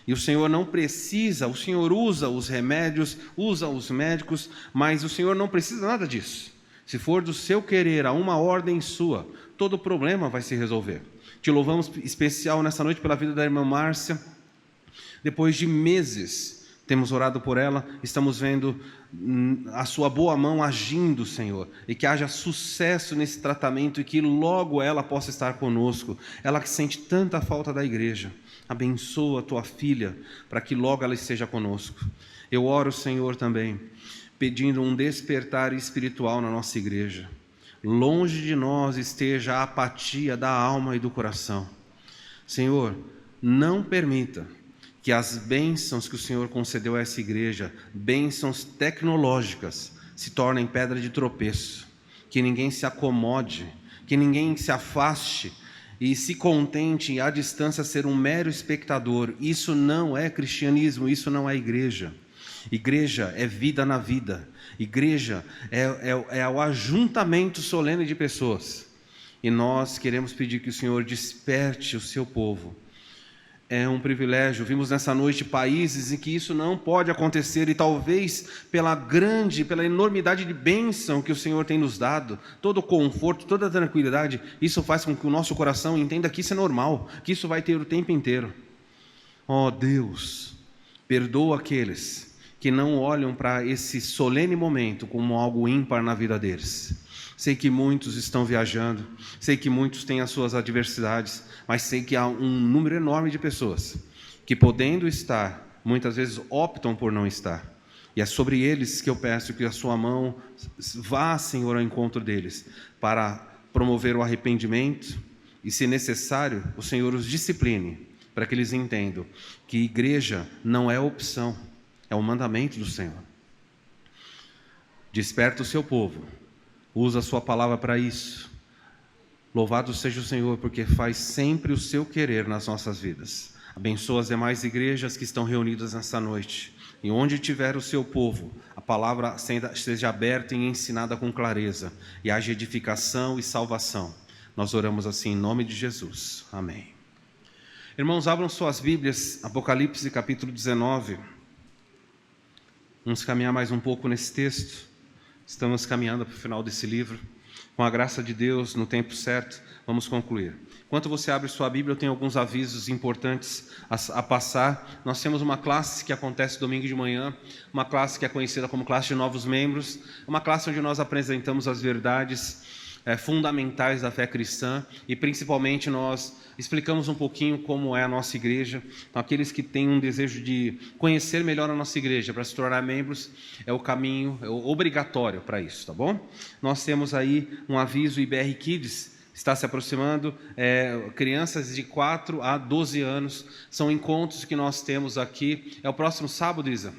G: E o Senhor não precisa, o Senhor usa os remédios, usa os médicos, mas o Senhor não precisa nada disso. Se for do seu querer, a uma ordem sua, todo problema vai se resolver. Te louvamos especial nessa noite pela vida da irmã Márcia. Depois de meses, temos orado por ela, estamos vendo a sua boa mão agindo, Senhor, e que haja sucesso nesse tratamento e que logo ela possa estar conosco. Ela que sente tanta falta da igreja. Abençoa a tua filha, para que logo ela esteja conosco. Eu oro, Senhor, também, pedindo um despertar espiritual na nossa igreja. Longe de nós esteja a apatia da alma e do coração. Senhor, não permita que as bênçãos que o Senhor concedeu a essa igreja, bênçãos tecnológicas, se tornem pedra de tropeço. Que ninguém se acomode, que ninguém se afaste e se contente à distância ser um mero espectador. Isso não é cristianismo, isso não é igreja. Igreja é vida na vida. Igreja é o ajuntamento solene de pessoas. E nós queremos pedir que o Senhor desperte o seu povo. É um privilégio. Vimos nessa noite países em que isso não pode acontecer e talvez pela enormidade de bênção que o Senhor tem nos dado, todo o conforto, toda a tranquilidade, isso faz com que o nosso coração entenda que isso é normal, que isso vai ter o tempo inteiro. Ó Deus, perdoa aqueles que não olham para esse solene momento como algo ímpar na vida deles. Sei que muitos estão viajando, sei que muitos têm as suas adversidades, mas sei que há um número enorme de pessoas que, podendo estar, muitas vezes optam por não estar. E é sobre eles que eu peço que a sua mão vá, Senhor, ao encontro deles, para promover o arrependimento e, se necessário, o Senhor os discipline, para que eles entendam que igreja não é opção, é um mandamento do Senhor. Desperta o seu povo, usa a sua palavra para isso. Louvado seja o Senhor, porque faz sempre o seu querer nas nossas vidas. Abençoa as demais igrejas que estão reunidas nessa noite. E onde tiver o seu povo, a palavra seja aberta e ensinada com clareza, e haja edificação e salvação. Nós oramos assim em nome de Jesus. Amém. Irmãos, abram suas Bíblias, Apocalipse capítulo 19. Vamos caminhar mais um pouco nesse texto. Estamos caminhando para o final desse livro. Com a graça de Deus, no tempo certo, vamos concluir. Enquanto você abre sua Bíblia, eu tenho alguns avisos importantes a passar. Nós temos uma classe que acontece domingo de manhã, uma classe que é conhecida como classe de novos membros, uma classe onde nós apresentamos as verdades fundamentais da fé cristã e principalmente nós explicamos um pouquinho como é a nossa igreja. Então, aqueles que têm um desejo de conhecer melhor a nossa igreja para se tornar membros, é o caminho, é obrigatório para isso, tá bom? Nós temos aí um aviso, IBR Kids está se aproximando, crianças de 4 a 12 anos, são encontros que nós temos aqui, é o próximo sábado, Isa?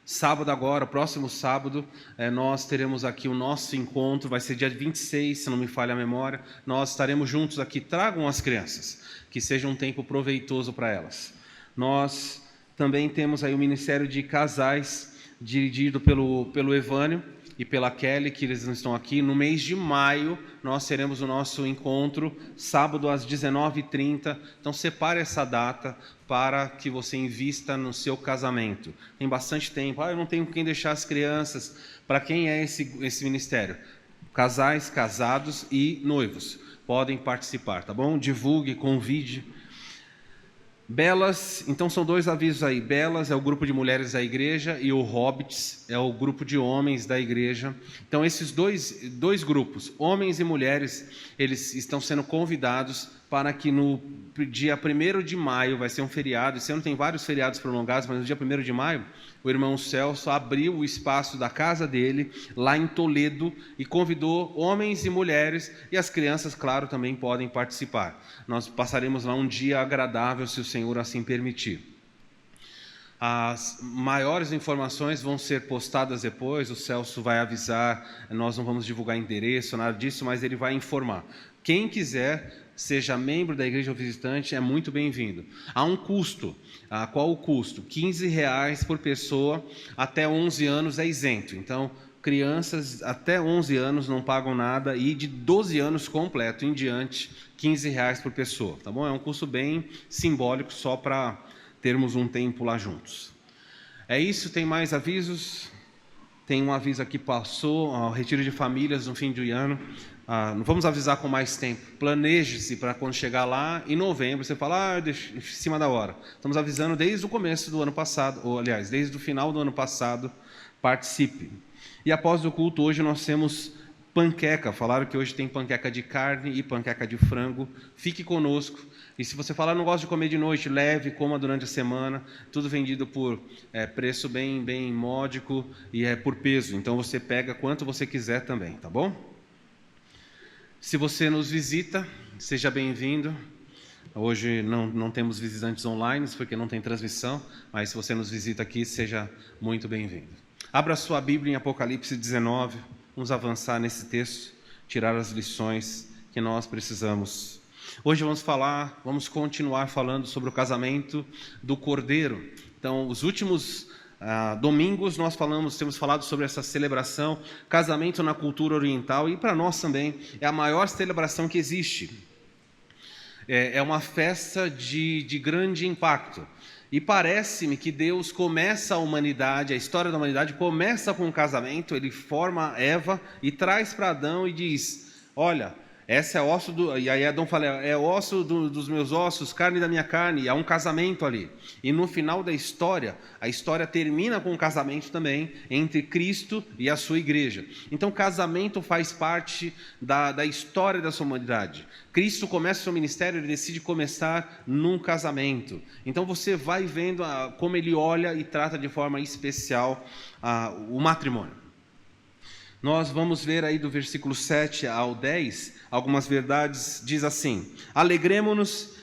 G: Sábado agora, próximo sábado, nós teremos aqui o nosso encontro, vai ser dia 26, se não me falha a memória, nós estaremos juntos aqui, tragam as crianças, que seja um tempo proveitoso para elas. Nós também temos aí o Ministério de Casais, dirigido pelo Evânio e pela Kelly, que eles não estão aqui. No mês de maio, nós teremos o nosso encontro, sábado às 19h30, então separe essa data para que você invista no seu casamento. Tem bastante tempo. Eu não tenho com quem deixar as crianças. Para quem é esse ministério? Casais, casados e noivos podem participar, tá bom? Divulgue, convide. Belas, então são dois avisos aí. Belas é o grupo de mulheres da igreja e o Hobbits é o grupo de homens da igreja. Então esses dois grupos, homens e mulheres, eles estão sendo convidados para que no dia 1º de maio, vai ser um feriado, esse ano tem vários feriados prolongados, mas no dia 1º de maio, o irmão Celso abriu o espaço da casa dele, lá em Toledo, e convidou homens e mulheres, e as crianças, claro, também podem participar. Nós passaremos lá um dia agradável, se o Senhor assim permitir. As maiores informações vão ser postadas depois, o Celso vai avisar, nós não vamos divulgar endereço, nada disso, mas ele vai informar. Quem quiser seja membro da igreja ou visitante, é muito bem-vindo. Há um custo. Qual o custo? R$15 por pessoa, até 11 anos é isento. Então, crianças até 11 anos não pagam nada e de 12 anos completo em diante, R$15 por pessoa, tá bom? É um custo bem simbólico só para termos um tempo lá juntos. É isso, tem mais avisos? Tem um aviso aqui, passou, o retiro de famílias no fim do ano. Não vamos avisar com mais tempo. Planeje-se para quando chegar lá em novembro, você fala, deixa em cima da hora. Estamos avisando desde o começo do ano passado, ou aliás, desde o final do ano passado, participe. E após o culto, hoje nós temos panqueca. Falaram que hoje tem panqueca de carne e panqueca de frango. Fique conosco. E se você falar, não gosto de comer de noite, leve, coma durante a semana. Tudo vendido por preço bem módico e é por peso. Então você pega quanto você quiser também, tá bom? Se você nos visita, seja bem-vindo. Hoje não temos visitantes online, porque não tem transmissão, mas se você nos visita aqui, seja muito bem-vindo. Abra sua Bíblia em Apocalipse 19, vamos avançar nesse texto, tirar as lições que nós precisamos. Hoje vamos continuar falando sobre o casamento do Cordeiro. Então, os últimos domingos nós temos falado sobre essa celebração, casamento na cultura oriental, e para nós também é a maior celebração que existe. É uma festa de grande impacto. E parece-me que Deus começa a história da humanidade começa com um casamento, ele forma Eva e traz para Adão e diz, olha, essa é osso e aí Adão fala, é osso dos meus ossos, carne da minha carne, e há um casamento ali. E no final da história, a história termina com um casamento também entre Cristo e a sua igreja. Então, casamento faz parte da história da sua humanidade. Cristo começa o seu ministério, ele decide começar num casamento. Então, você vai vendo como ele olha e trata de forma especial o matrimônio. Nós vamos ver aí do versículo 7 ao 10, algumas verdades, diz assim, alegremo-nos,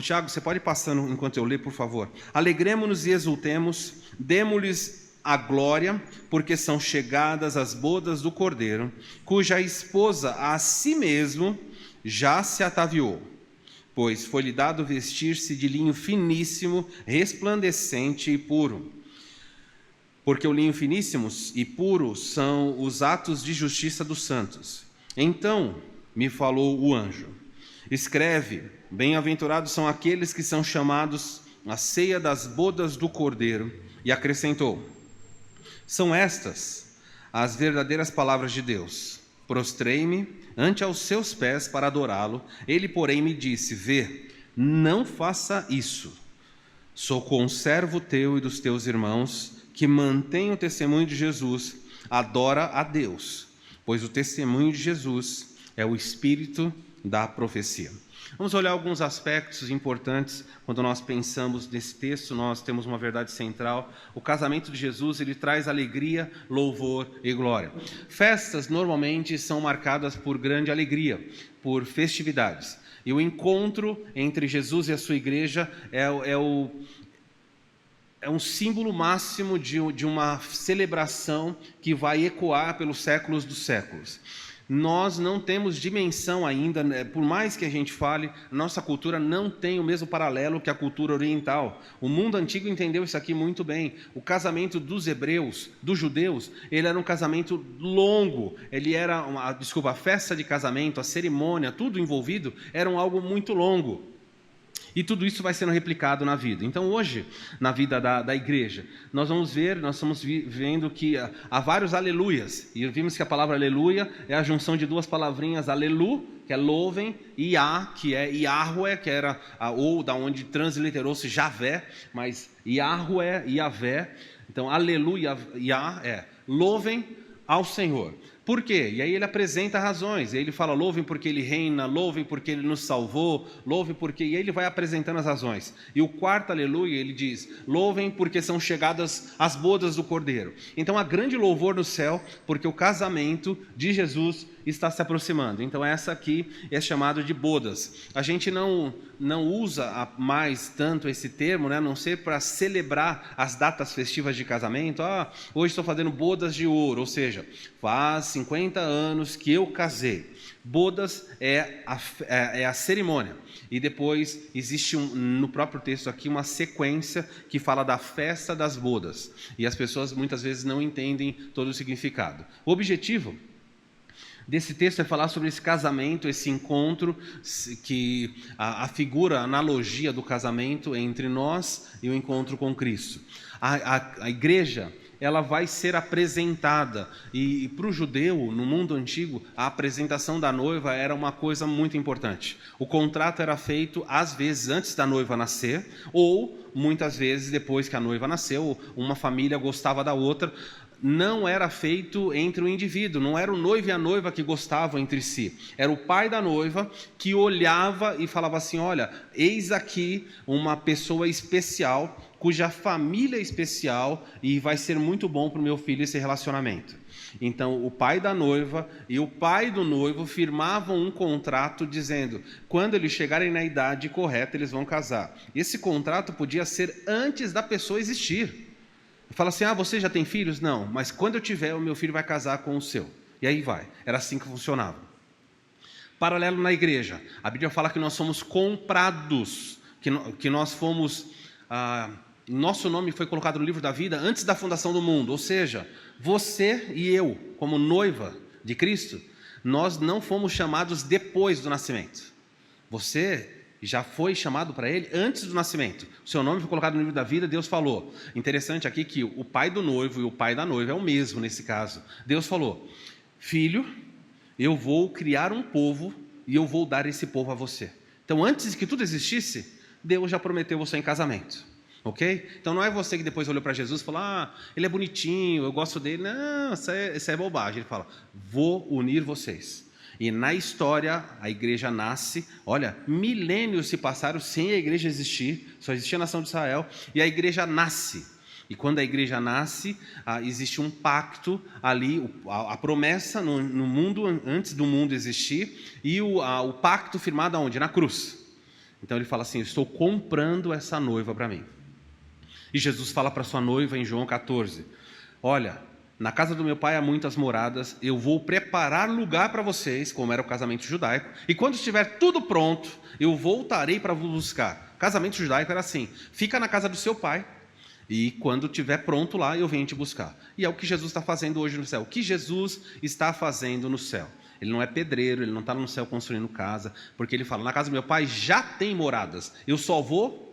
G: Tiago, você pode ir passando enquanto eu ler, por favor. Alegremo-nos e exultemos, demo-lhes a glória, porque são chegadas as bodas do Cordeiro, cuja esposa a si mesmo já se ataviou, pois foi-lhe dado vestir-se de linho finíssimo, resplandecente e puro. Porque o linho finíssimo e puro são os atos de justiça dos santos. Então me falou o anjo, escreve, bem-aventurados são aqueles que são chamados à ceia das bodas do Cordeiro. E acrescentou, são estas as verdadeiras palavras de Deus. Prostrei-me ante aos seus pés para adorá-lo. Ele, porém, me disse, vê, não faça isso. Sou conservo teu e dos teus irmãos, que mantém o testemunho de Jesus, adora a Deus, pois o testemunho de Jesus é o espírito da profecia. Vamos olhar alguns aspectos importantes quando nós pensamos nesse texto. Nós temos uma verdade central. O casamento de Jesus, ele traz alegria, louvor e glória. Festas normalmente são marcadas por grande alegria, por festividades. E o encontro entre Jesus e a sua igreja é um símbolo máximo de uma celebração que vai ecoar pelos séculos dos séculos. Nós não temos dimensão ainda, por mais que a gente fale, nossa cultura não tem o mesmo paralelo que a cultura oriental. O mundo antigo entendeu isso aqui muito bem. O casamento dos hebreus, dos judeus, ele era um casamento longo. Ele era, a festa de casamento, a cerimônia, tudo envolvido, era algo muito longo. E tudo isso vai sendo replicado na vida. Então, hoje, na vida da igreja, nós estamos vendo que há vários aleluias. E vimos que a palavra aleluia é a junção de duas palavrinhas, alelu, que é louvem, e Iá, que é Yahweh, que era, ou da onde transliterou-se Javé, mas Yahweh, Yavé. Então, aleluia, Iá é louvem ao Senhor. Por quê? E aí ele apresenta razões. Ele fala, louvem porque ele reina, louvem porque ele nos salvou, louvem porque... E aí ele vai apresentando as razões. E o quarto aleluia, ele diz, louvem porque são chegadas as bodas do Cordeiro. Então há grande louvor no céu, porque o casamento de Jesus está se aproximando. Então essa aqui é chamada de bodas. A gente não usa mais tanto esse termo, né, a não ser para celebrar as datas festivas de casamento. Hoje estou fazendo bodas de ouro, ou seja, faz 50 anos que eu casei. Bodas é a cerimônia. E depois existe no próprio texto aqui uma sequência que fala da festa das bodas. E as pessoas muitas vezes não entendem todo o significado. O objetivo desse texto é falar sobre esse casamento, esse encontro, que a figura, a analogia do casamento entre nós e o encontro com Cristo. A igreja, ela vai ser apresentada, e para o judeu, no mundo antigo, a apresentação da noiva era uma coisa muito importante. O contrato era feito, às vezes, antes da noiva nascer, ou muitas vezes depois que a noiva nasceu, uma família gostava da outra. Não era feito entre o indivíduo, não era o noivo e a noiva que gostavam entre si. Era o pai da noiva que olhava e falava assim: olha, eis aqui uma pessoa especial, cuja família é especial, e vai ser muito bom para o meu filho esse relacionamento. Então, o pai da noiva e o pai do noivo firmavam um contrato dizendo: quando eles chegarem na idade correta, eles vão casar. Esse contrato podia ser antes da pessoa existir. Fala assim: você já tem filhos? Não, mas quando eu tiver, o meu filho vai casar com o seu. E aí vai. Era assim que funcionava. Paralelo na igreja. A Bíblia fala que nós somos comprados, que nós fomos... nosso nome foi colocado no livro da vida antes da fundação do mundo. Ou seja, você e eu, como noiva de Cristo, nós não fomos chamados depois do nascimento. Você já foi chamado para ele antes do nascimento. O seu nome foi colocado no livro da vida, Deus falou. Interessante aqui que o pai do noivo e o pai da noiva é o mesmo nesse caso. Deus falou: filho, eu vou criar um povo e eu vou dar esse povo a você. Então, antes que tudo existisse, Deus já prometeu você em casamento. Ok? Então não é você que depois olhou para Jesus e falou: ele é bonitinho, eu gosto dele. Não, isso é bobagem. Ele fala: vou unir vocês. E na história, a igreja nasce. Olha, milênios se passaram sem a igreja existir, só existia a nação de Israel, e a igreja nasce. E quando a igreja nasce, existe um pacto ali, a promessa no mundo, antes do mundo existir, e o pacto firmado aonde? Na cruz. Então ele fala assim: eu estou comprando essa noiva para mim. E Jesus fala para sua noiva em João 14: olha, na casa do meu pai há muitas moradas, eu vou preparar lugar para vocês, como era o casamento judaico, e quando estiver tudo pronto, eu voltarei para vos buscar. Casamento judaico era assim: fica na casa do seu pai, e quando estiver pronto lá, eu venho te buscar. E é o que Jesus está fazendo hoje no céu. O que Jesus está fazendo no céu? Ele não é pedreiro, ele não está no céu construindo casa, porque ele fala: na casa do meu pai já tem moradas, eu só vou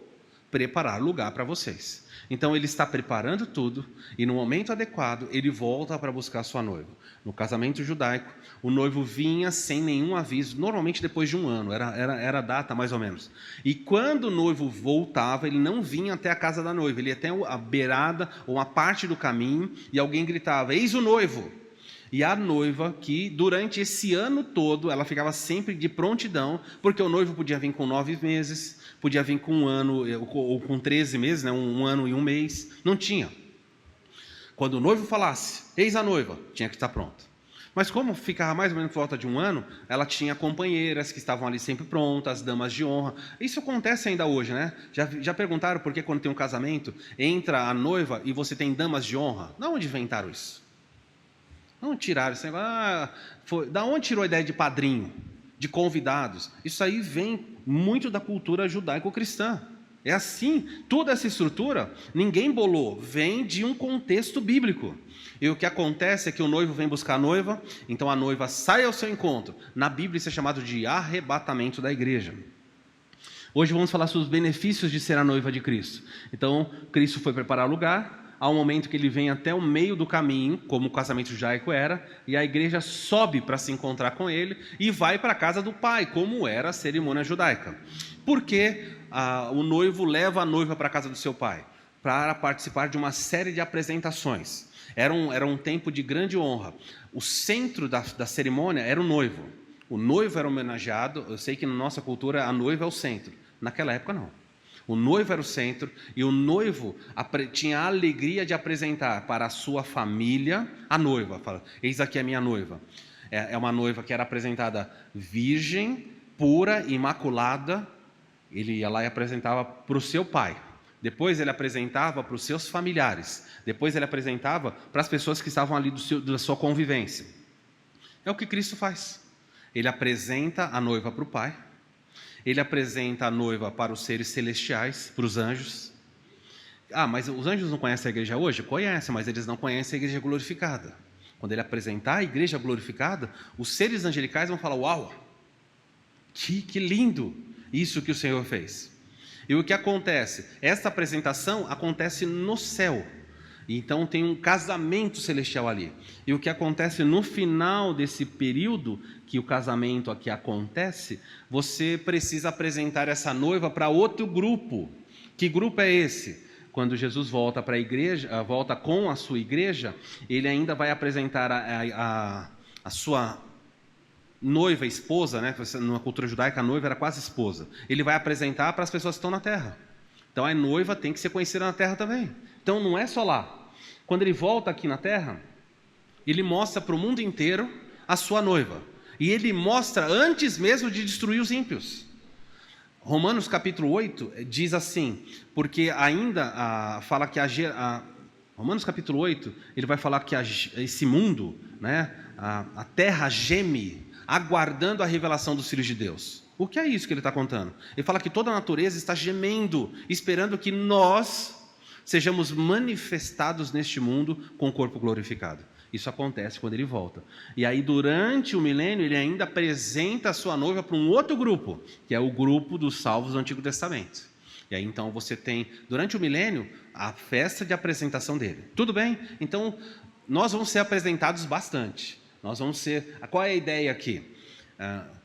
G: preparar lugar para vocês. Então ele está preparando tudo, e no momento adequado ele volta para buscar sua noiva. No casamento judaico, o noivo vinha sem nenhum aviso, normalmente depois de um ano, era a data mais ou menos. E quando o noivo voltava, ele não vinha até a casa da noiva, ele ia até a beirada ou a parte do caminho, e alguém gritava: eis o noivo! E a noiva, que durante esse ano todo, ela ficava sempre de prontidão, porque o noivo podia vir com 9 meses, podia vir com 1 ano, ou com 13 meses, né? 1 ano e 1 mês, não tinha. Quando o noivo falasse: eis a noiva, tinha que estar pronta. Mas como ficava mais ou menos por volta de 1 ano, ela tinha companheiras que estavam ali sempre prontas, damas de honra. Isso acontece ainda hoje, né? Já perguntaram por que quando tem um casamento, entra a noiva e você tem damas de honra? De onde inventaram isso? Não tiraram esse negócio. Da onde tirou a ideia de padrinho, de convidados? Isso aí vem muito da cultura judaico-cristã. É assim, toda essa estrutura, ninguém bolou, vem de um contexto bíblico. E o que acontece é que o noivo vem buscar a noiva, então a noiva sai ao seu encontro. Na Bíblia isso é chamado de arrebatamento da igreja. Hoje vamos falar sobre os benefícios de ser a noiva de Cristo. Então, Cristo foi preparar lugar. Há um momento que ele vem até o meio do caminho, como o casamento judaico era, e a igreja sobe para se encontrar com ele e vai para a casa do pai, como era a cerimônia judaica. Por que o noivo leva a noiva para a casa do seu pai? Para participar de uma série de apresentações. Era um tempo de grande honra. O centro da cerimônia era o noivo. O noivo era homenageado. Eu sei que na nossa cultura a noiva é o centro. Naquela época não. O noivo era o centro, e o noivo tinha a alegria de apresentar para a sua família a noiva. Fala: eis aqui a minha noiva. É uma noiva que era apresentada virgem, pura, imaculada. Ele ia lá e apresentava para o seu pai. Depois ele apresentava para os seus familiares. Depois ele apresentava para as pessoas que estavam ali da sua convivência. É o que Cristo faz. Ele apresenta a noiva para o Pai. Ele apresenta a noiva para os seres celestiais, para os anjos. Ah, mas os anjos não conhecem a igreja hoje? Conhecem, mas eles não conhecem a igreja glorificada. Quando ele apresentar a igreja glorificada, os seres angelicais vão falar: uau, que lindo isso que o Senhor fez. E o que acontece? Esta apresentação acontece no céu. Então tem um casamento celestial ali. E o que acontece no final desse período que o casamento aqui acontece, você precisa apresentar essa noiva para outro grupo. Que grupo é esse? Quando Jesus volta para a igreja, volta com a sua igreja, ele ainda vai apresentar a sua noiva, esposa, né? Na cultura judaica a noiva era quase esposa. Ele vai apresentar para as pessoas que estão na terra. Então a noiva tem que ser conhecida na terra também. Então não é só lá. Quando ele volta aqui na terra, ele mostra para o mundo inteiro a sua noiva. E ele mostra antes mesmo de destruir os ímpios. Romanos capítulo 8 diz assim, porque ainda fala que Romanos capítulo 8, ele vai falar que esse mundo, né, a terra geme, aguardando a revelação dos filhos de Deus. O que é isso que ele está contando? Ele fala que toda a natureza está gemendo, esperando que nós sejamos manifestados neste mundo com o corpo glorificado. Isso acontece quando ele volta. E aí, durante o milênio, ele ainda apresenta a sua noiva para um outro grupo, que é o grupo dos salvos do Antigo Testamento. E aí, então, você tem, durante o milênio, a festa de apresentação dele. Tudo bem? Então, nós vamos ser apresentados bastante. Nós vamos ser... Qual é a ideia aqui?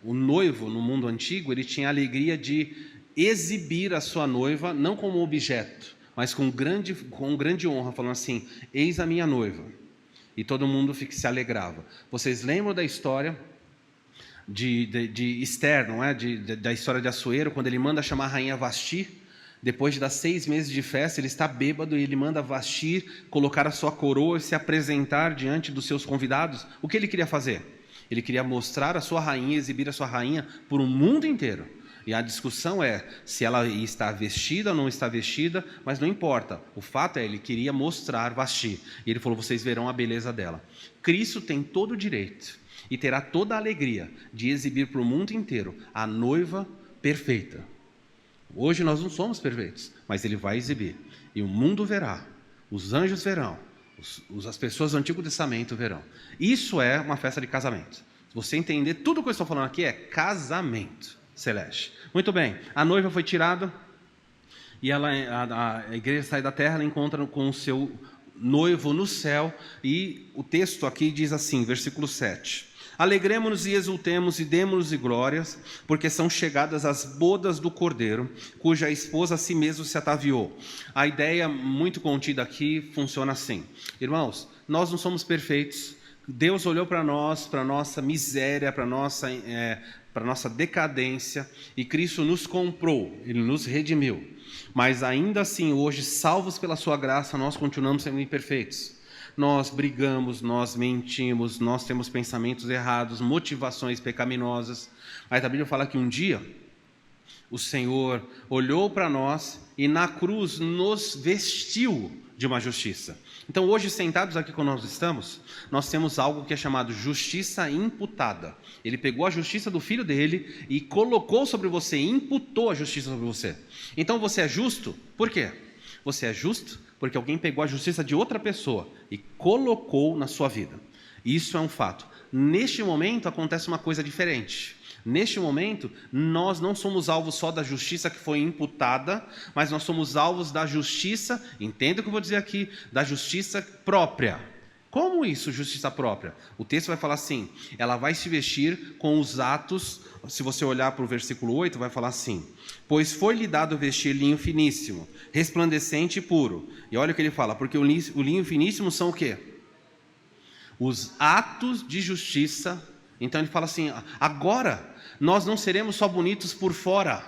G: O noivo, no mundo antigo, ele tinha a alegria de exibir a sua noiva, não como objeto, mas com grande honra, falando assim: eis a minha noiva. E todo mundo se alegrava. Vocês lembram da história de Esther, não é? Da história de Assuero, quando ele manda chamar a rainha Vasti, depois de dar 6 meses de festa, ele está bêbado e ele manda Vasti colocar a sua coroa e se apresentar diante dos seus convidados. O que ele queria fazer? Ele queria mostrar a sua rainha, exibir a sua rainha por um mundo inteiro. E a discussão é se ela está vestida ou não está vestida, mas não importa. O fato é, ele queria mostrar Vasti. E ele falou: vocês verão a beleza dela. Cristo tem todo o direito e terá toda a alegria de exibir para o mundo inteiro a noiva perfeita. Hoje nós não somos perfeitos, mas ele vai exibir. E o mundo verá, os anjos verão, as pessoas do Antigo Testamento verão. Isso é uma festa de casamento. Se você entender, tudo o que eu estou falando aqui é casamento celeste. Muito bem, a noiva foi tirada e a igreja sai da terra, ela encontra com o seu noivo no céu, e o texto aqui diz assim, versículo 7: alegremo-nos e exultemos e demos-lhe glórias, porque são chegadas as bodas do Cordeiro, cuja esposa a si mesmo se ataviou. A ideia muito contida aqui funciona assim: irmãos, nós não somos perfeitos. Deus olhou para nós, para a nossa miséria, para a nossa decadência, e Cristo nos comprou, Ele nos redimiu. Mas ainda assim, hoje, salvos pela sua graça, nós continuamos sendo imperfeitos. Nós brigamos, nós mentimos, nós temos pensamentos errados, motivações pecaminosas. Mas a Bíblia fala que um dia o Senhor olhou para nós e na cruz nos vestiu de uma justiça. Então hoje, sentados aqui quando nós estamos, nós temos algo que é chamado justiça imputada. Ele pegou a justiça do filho dele e colocou sobre você, imputou a justiça sobre você. Então você é justo, por quê? Você é justo porque alguém pegou a justiça de outra pessoa e colocou na sua vida. Isso é um fato. Neste momento acontece uma coisa diferente. Neste momento, nós não somos alvos só da justiça que foi imputada, mas nós somos alvos da justiça, entenda o que eu vou dizer aqui, da justiça própria. Como isso, justiça própria? O texto vai falar assim: ela vai se vestir com os atos. Se você olhar para o versículo 8, vai falar assim: pois foi-lhe dado vestir linho finíssimo, resplandecente e puro. E olha o que ele fala: porque o linho finíssimo são o quê? Os atos de justiça. Então ele fala assim: agora nós não seremos só bonitos por fora,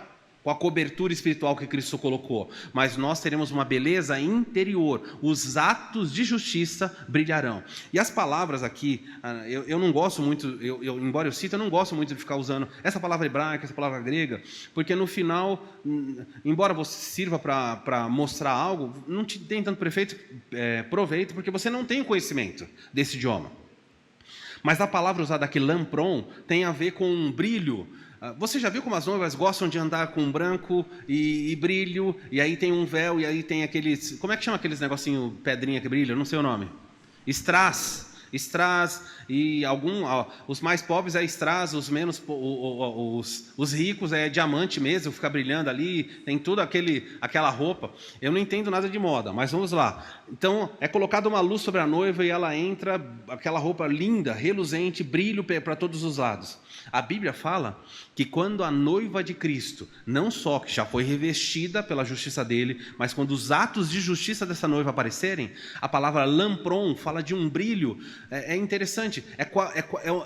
G: com a cobertura espiritual que Cristo colocou, mas nós teremos uma beleza interior. Os atos de justiça brilharão. E as palavras aqui, eu não gosto muito, embora eu cite, eu não gosto muito de ficar usando essa palavra hebraica, essa palavra grega, porque no final, embora você sirva para mostrar algo, não te tem tanto proveito, porque você não tem conhecimento desse idioma. Mas a palavra usada aqui, lampron, tem a ver com um brilho. Você já viu como as noivas gostam de andar com branco e brilho, e aí tem um véu, e aí tem aqueles... Como é que chama aqueles negocinho, pedrinha que brilha? Eu não sei o nome. Strass, e os mais pobres é strass, os menos, os ricos é diamante mesmo, fica brilhando ali, tem tudo aquela roupa. Eu não entendo nada de moda, mas vamos lá. Então, é colocada uma luz sobre a noiva e ela entra, aquela roupa linda, reluzente, brilho para todos os lados. A Bíblia fala que quando a noiva de Cristo, não só que já foi revestida pela justiça dele, mas quando os atos de justiça dessa noiva aparecerem, a palavra lampron fala de um brilho, é interessante,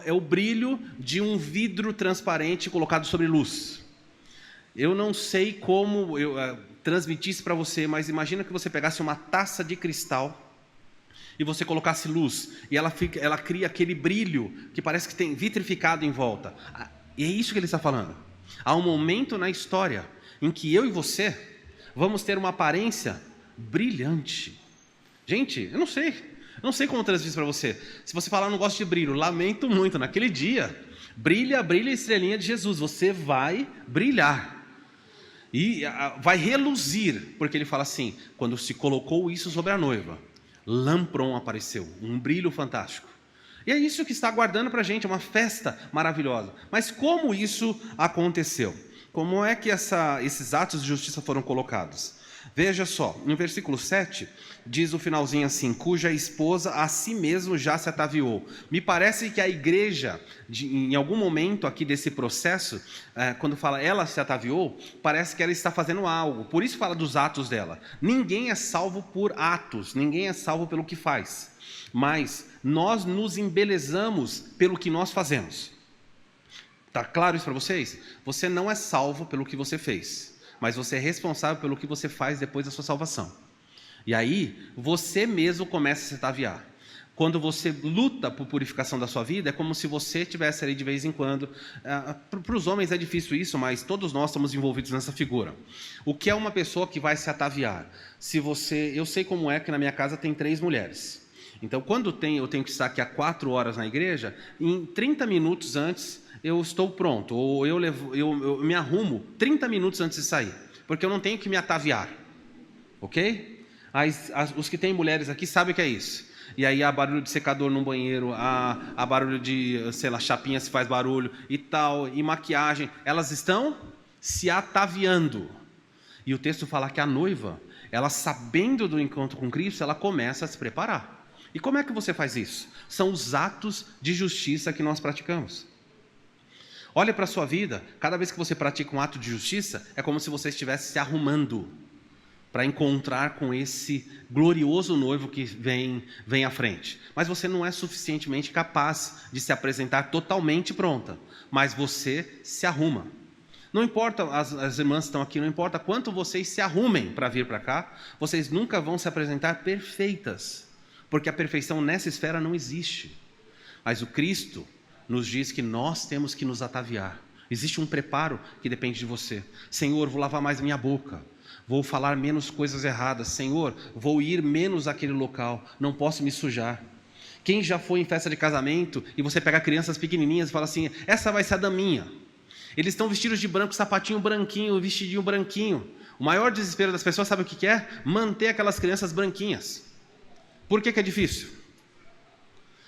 G: é o brilho de um vidro transparente colocado sobre luz. Eu não sei como eu transmitir isso para você, mas imagina que você pegasse uma taça de cristal e você colocasse luz, e ela cria aquele brilho que parece que tem vitrificado em volta. E é isso que ele está falando. Há um momento na história em que eu e você vamos ter uma aparência brilhante. Gente, eu não sei como transmitir para você. Se você falar, eu não gosto de brilho, lamento muito, naquele dia, brilha a estrelinha de Jesus, você vai brilhar. E vai reluzir, porque ele fala assim, quando se colocou isso sobre a noiva, lampron apareceu, um brilho fantástico. E é isso que está aguardando para a gente, uma festa maravilhosa. Mas como isso aconteceu? Como é que esses atos de justiça foram colocados? Veja só, no versículo 7, diz o finalzinho assim, cuja esposa a si mesmo já se ataviou. Me parece que a igreja, em algum momento aqui desse processo, quando fala ela se ataviou, parece que ela está fazendo algo, por isso fala dos atos dela. Ninguém é salvo por atos, ninguém é salvo pelo que faz, mas nós nos embelezamos pelo que nós fazemos. Está claro isso para vocês? Você não é salvo pelo que você fez, mas você é responsável pelo que você faz depois da sua salvação. E aí, você mesmo começa a se ataviar. Quando você luta por purificação da sua vida, é como se você estivesse ali de vez em quando. Para os homens é difícil isso, mas todos nós estamos envolvidos nessa figura. O que é uma pessoa que vai se ataviar? Eu sei como é que na minha casa tem 3 mulheres. Então, quando eu tenho que estar aqui há 4 horas na igreja, em 30 minutos antes, eu estou pronto, ou eu me arrumo 30 minutos antes de sair, porque eu não tenho que me ataviar, ok? Os que têm mulheres aqui sabem o que é isso. E aí há barulho de secador no banheiro, há barulho de, sei lá, chapinha se faz barulho e tal, e maquiagem. Elas estão se ataviando. E o texto fala que a noiva, ela sabendo do encontro com Cristo, ela começa a se preparar. E como é que você faz isso? São os atos de justiça que nós praticamos. Olha para a sua vida, cada vez que você pratica um ato de justiça, é como se você estivesse se arrumando para encontrar com esse glorioso noivo que vem à frente. Mas você não é suficientemente capaz de se apresentar totalmente pronta, mas você se arruma. Não importa, as irmãs estão aqui, não importa quanto vocês se arrumem para vir para cá, vocês nunca vão se apresentar perfeitas, porque a perfeição nessa esfera não existe. Mas o Cristo nos diz que nós temos que nos ataviar. Existe um preparo que depende de você. Senhor, vou lavar mais a minha boca. Vou falar menos coisas erradas. Senhor, vou ir menos àquele local. Não posso me sujar. Quem já foi em festa de casamento e você pega crianças pequenininhas e fala assim, essa vai ser a daminha. Eles estão vestidos de branco, sapatinho branquinho, vestidinho branquinho. O maior desespero das pessoas, sabe o que é? Manter aquelas crianças branquinhas. Por que é difícil?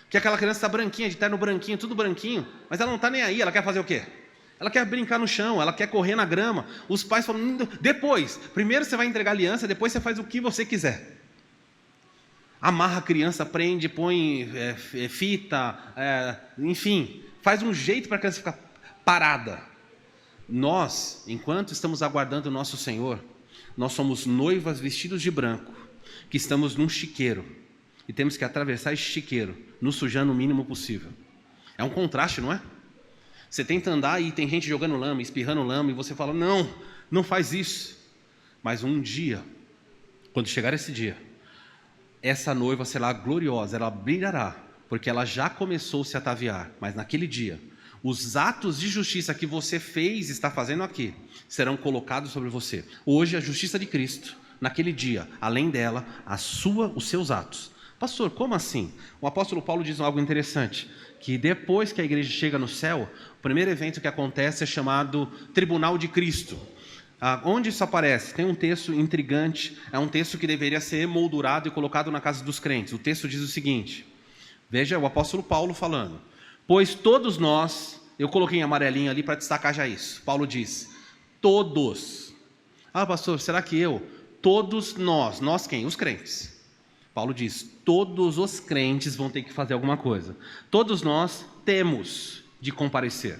G: Porque aquela criança está branquinha, de terno branquinho, tudo branquinho, mas ela não está nem aí, ela quer fazer o quê? Ela quer brincar no chão, ela quer correr na grama. Os pais falam, depois, primeiro você vai entregar a aliança, depois você faz o que você quiser. Amarra a criança, prende, põe fita, enfim, faz um jeito para a criança ficar parada. Nós, enquanto estamos aguardando o nosso Senhor, nós somos noivas vestidos de branco, que estamos num chiqueiro, e temos que atravessar esse chiqueiro, nos sujando o mínimo possível. É um contraste, não é? Você tenta andar e tem gente jogando lama, espirrando lama, e você fala, não, Não faz isso. Mas um dia, quando chegar esse dia, essa noiva será gloriosa, ela brilhará, porque ela já começou a se ataviar. Mas naquele dia, os atos de justiça que você fez e está fazendo aqui, serão colocados sobre você. Hoje, a justiça de Cristo, naquele dia, além dela, os seus atos. Pastor, como assim? O apóstolo Paulo diz algo interessante, que depois que a igreja chega no céu, o primeiro evento que acontece é chamado Tribunal de Cristo. Onde isso aparece? Tem um texto intrigante, é um texto que deveria ser emoldurado e colocado na casa dos crentes. O texto diz o seguinte, veja o apóstolo Paulo falando, pois todos nós, eu coloquei em amarelinho ali para destacar já isso, Paulo diz, todos. Pastor, será que eu? Todos nós quem? Os crentes. Paulo diz, todos os crentes vão ter que fazer alguma coisa. Todos nós temos de comparecer.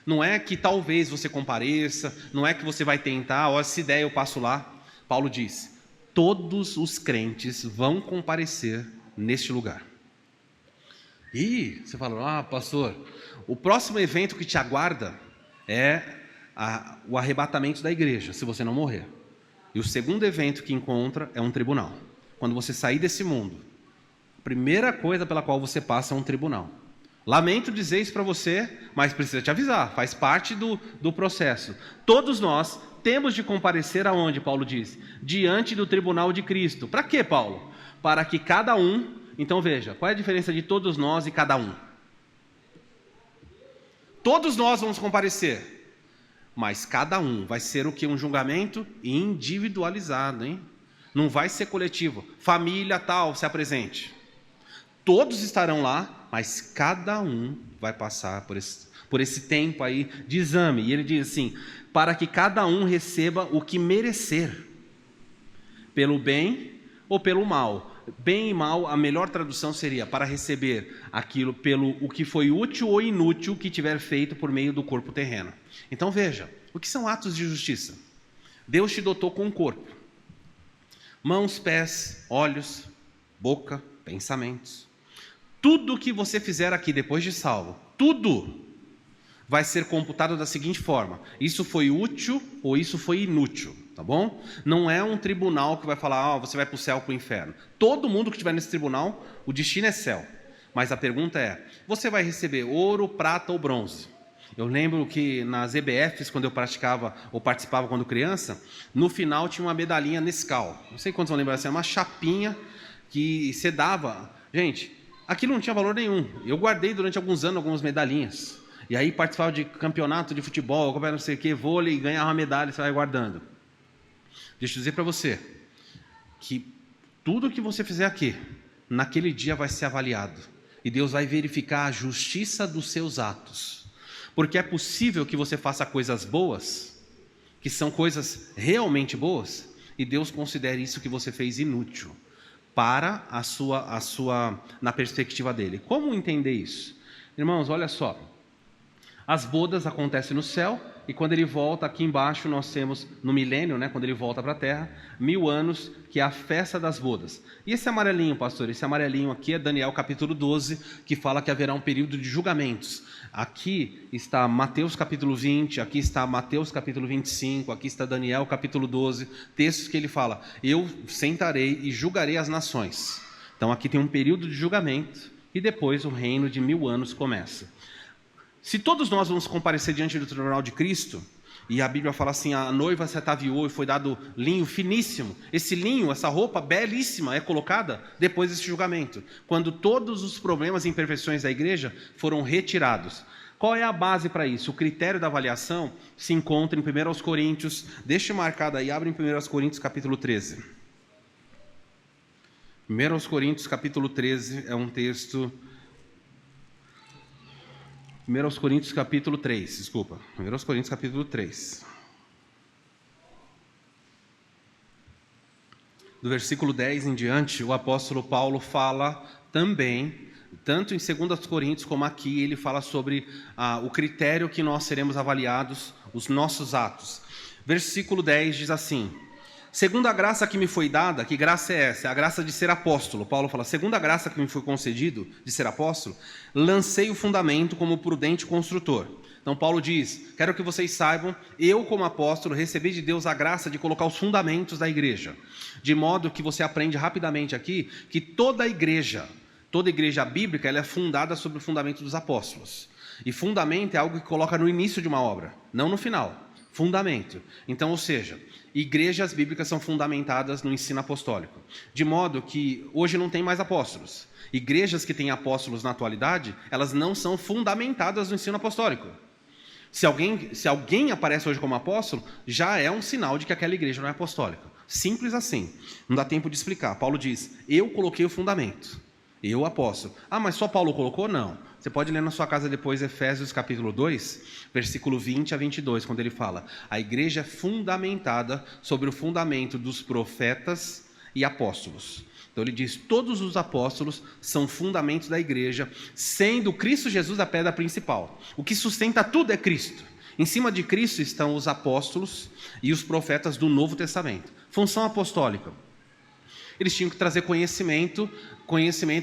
G: Não é que talvez você compareça, não é que você vai tentar, se der eu passo lá. Paulo diz, todos os crentes vão comparecer neste lugar. E você fala, pastor, o próximo evento que te aguarda é o arrebatamento da igreja, se você não morrer. E o segundo evento que encontra é um tribunal. Quando você sair desse mundo, a primeira coisa pela qual você passa é um tribunal. Lamento dizer isso para você, mas precisa te avisar, faz parte do processo. Todos nós temos de comparecer aonde, Paulo diz? Diante do tribunal de Cristo. Para quê, Paulo? Para que cada um... Então veja, qual é a diferença de todos nós e cada um? Todos nós vamos comparecer, mas cada um vai ser o que? Um julgamento individualizado, hein? Não vai ser coletivo. Família tal, se apresente. Todos estarão lá, mas cada um vai passar por esse tempo aí de exame. E ele diz assim, para que cada um receba o que merecer, pelo bem ou pelo mal. Bem e mal, a melhor tradução seria para receber aquilo pelo o que foi útil ou inútil que tiver feito por meio do corpo terreno. Então veja, o que são atos de justiça? Deus te dotou com um corpo. Mãos, pés, olhos, boca, pensamentos. Tudo que você fizer aqui depois de salvo, tudo vai ser computado da seguinte forma. Isso foi útil ou isso foi inútil, tá bom? Não é um tribunal que vai falar, você vai para o céu ou para o inferno. Todo mundo que estiver nesse tribunal, o destino é céu. Mas a pergunta é, você vai receber ouro, prata ou bronze? Eu lembro que nas EBFs, quando eu praticava ou participava quando criança, no final tinha uma medalhinha Nescau. Não sei quantos vão lembrar, assim, uma chapinha que você dava. Gente, aquilo não tinha valor nenhum. Eu guardei durante alguns anos algumas medalhinhas. E aí participava de campeonato de futebol, não sei o que, vôlei, ganhava uma medalha, você vai guardando. Deixa eu dizer para você, que tudo que você fizer aqui, naquele dia vai ser avaliado. E Deus vai verificar a justiça dos seus atos. Porque é possível que você faça coisas boas, que são coisas realmente boas, e Deus considere isso que você fez inútil, para na perspectiva dele. Como entender isso? Irmãos, olha só. As bodas acontecem no céu, e quando ele volta, aqui embaixo nós temos, no milênio, quando ele volta para a terra, 1000 anos, que é a festa das bodas. E esse amarelinho, pastor, esse amarelinho aqui é Daniel capítulo 12, que fala que haverá um período de julgamentos. Aqui está Mateus capítulo 20, aqui está Mateus capítulo 25, aqui está Daniel capítulo 12, textos que ele fala, eu sentarei e julgarei as nações. Então aqui tem um período de julgamento, e depois o reino de 1000 anos começa. Se todos nós vamos comparecer diante do tribunal de Cristo, e a Bíblia fala assim, a noiva se ataviou e foi dado linho finíssimo, esse linho, essa roupa belíssima é colocada depois desse julgamento, quando todos os problemas e imperfeições da igreja foram retirados. Qual é a base para isso? O critério da avaliação se encontra em 1 Coríntios, deixa marcado aí, abre em 1 Coríntios capítulo 13. 1 Coríntios capítulo 13 é um texto... 1 Coríntios capítulo 3, desculpa. 1 Coríntios capítulo 3. Do versículo 10 em diante, o apóstolo Paulo fala também, tanto em 2 Coríntios como aqui, ele fala sobre o critério que nós seremos avaliados, os nossos atos. Versículo 10 diz assim, segundo a graça que me foi dada, que graça é essa? É a graça de ser apóstolo. Paulo fala, segundo a graça que me foi concedido de ser apóstolo, lancei o fundamento como prudente construtor. Então Paulo diz, quero que vocês saibam, eu como apóstolo recebi de Deus a graça de colocar os fundamentos da igreja. De modo que você aprende rapidamente aqui, que toda igreja bíblica, ela é fundada sobre o fundamento dos apóstolos. E fundamento é algo que coloca no início de uma obra, não no final. Fundamento. Então, ou seja, igrejas bíblicas são fundamentadas no ensino apostólico. De modo que hoje não tem mais apóstolos. Igrejas que têm apóstolos na atualidade, elas não são fundamentadas no ensino apostólico. Se alguém aparece hoje como apóstolo, já é um sinal de que aquela igreja não é apostólica. Simples assim. Não dá tempo de explicar. Paulo diz, eu coloquei o fundamento. Eu, apóstolo. Ah, mas só Paulo colocou? Não. Você pode ler na sua casa depois Efésios capítulo 2, versículo 20 a 22, quando ele fala, a igreja é fundamentada sobre o fundamento dos profetas e apóstolos. Então ele diz, todos os apóstolos são fundamentos da igreja, sendo Cristo Jesus a pedra principal. O que sustenta tudo é Cristo. Em cima de Cristo estão os apóstolos e os profetas do Novo Testamento. Função apostólica. Eles tinham que trazer conhecimento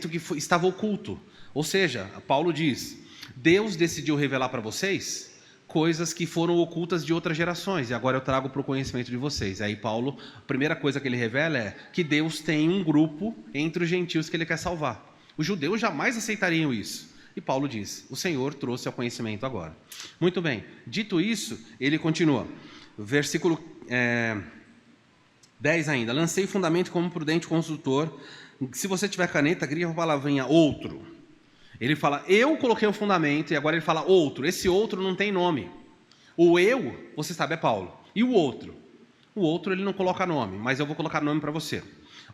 G: que estava oculto. Ou seja, Paulo diz, Deus decidiu revelar para vocês coisas que foram ocultas de outras gerações, e agora eu trago para o conhecimento de vocês. Aí Paulo, a primeira coisa que ele revela é que Deus tem um grupo entre os gentios que ele quer salvar. Os judeus jamais aceitariam isso. E Paulo diz, o Senhor trouxe ao conhecimento agora. Muito bem, dito isso, ele continua. Versículo 10 ainda, lancei o fundamento como prudente consultor. Se você tiver caneta, cria a palavrinha outro. Ele fala, eu coloquei o fundamento, e agora ele fala outro. Esse outro não tem nome. O eu, você sabe, é Paulo. E o outro? O outro ele não coloca nome, mas eu vou colocar nome para você.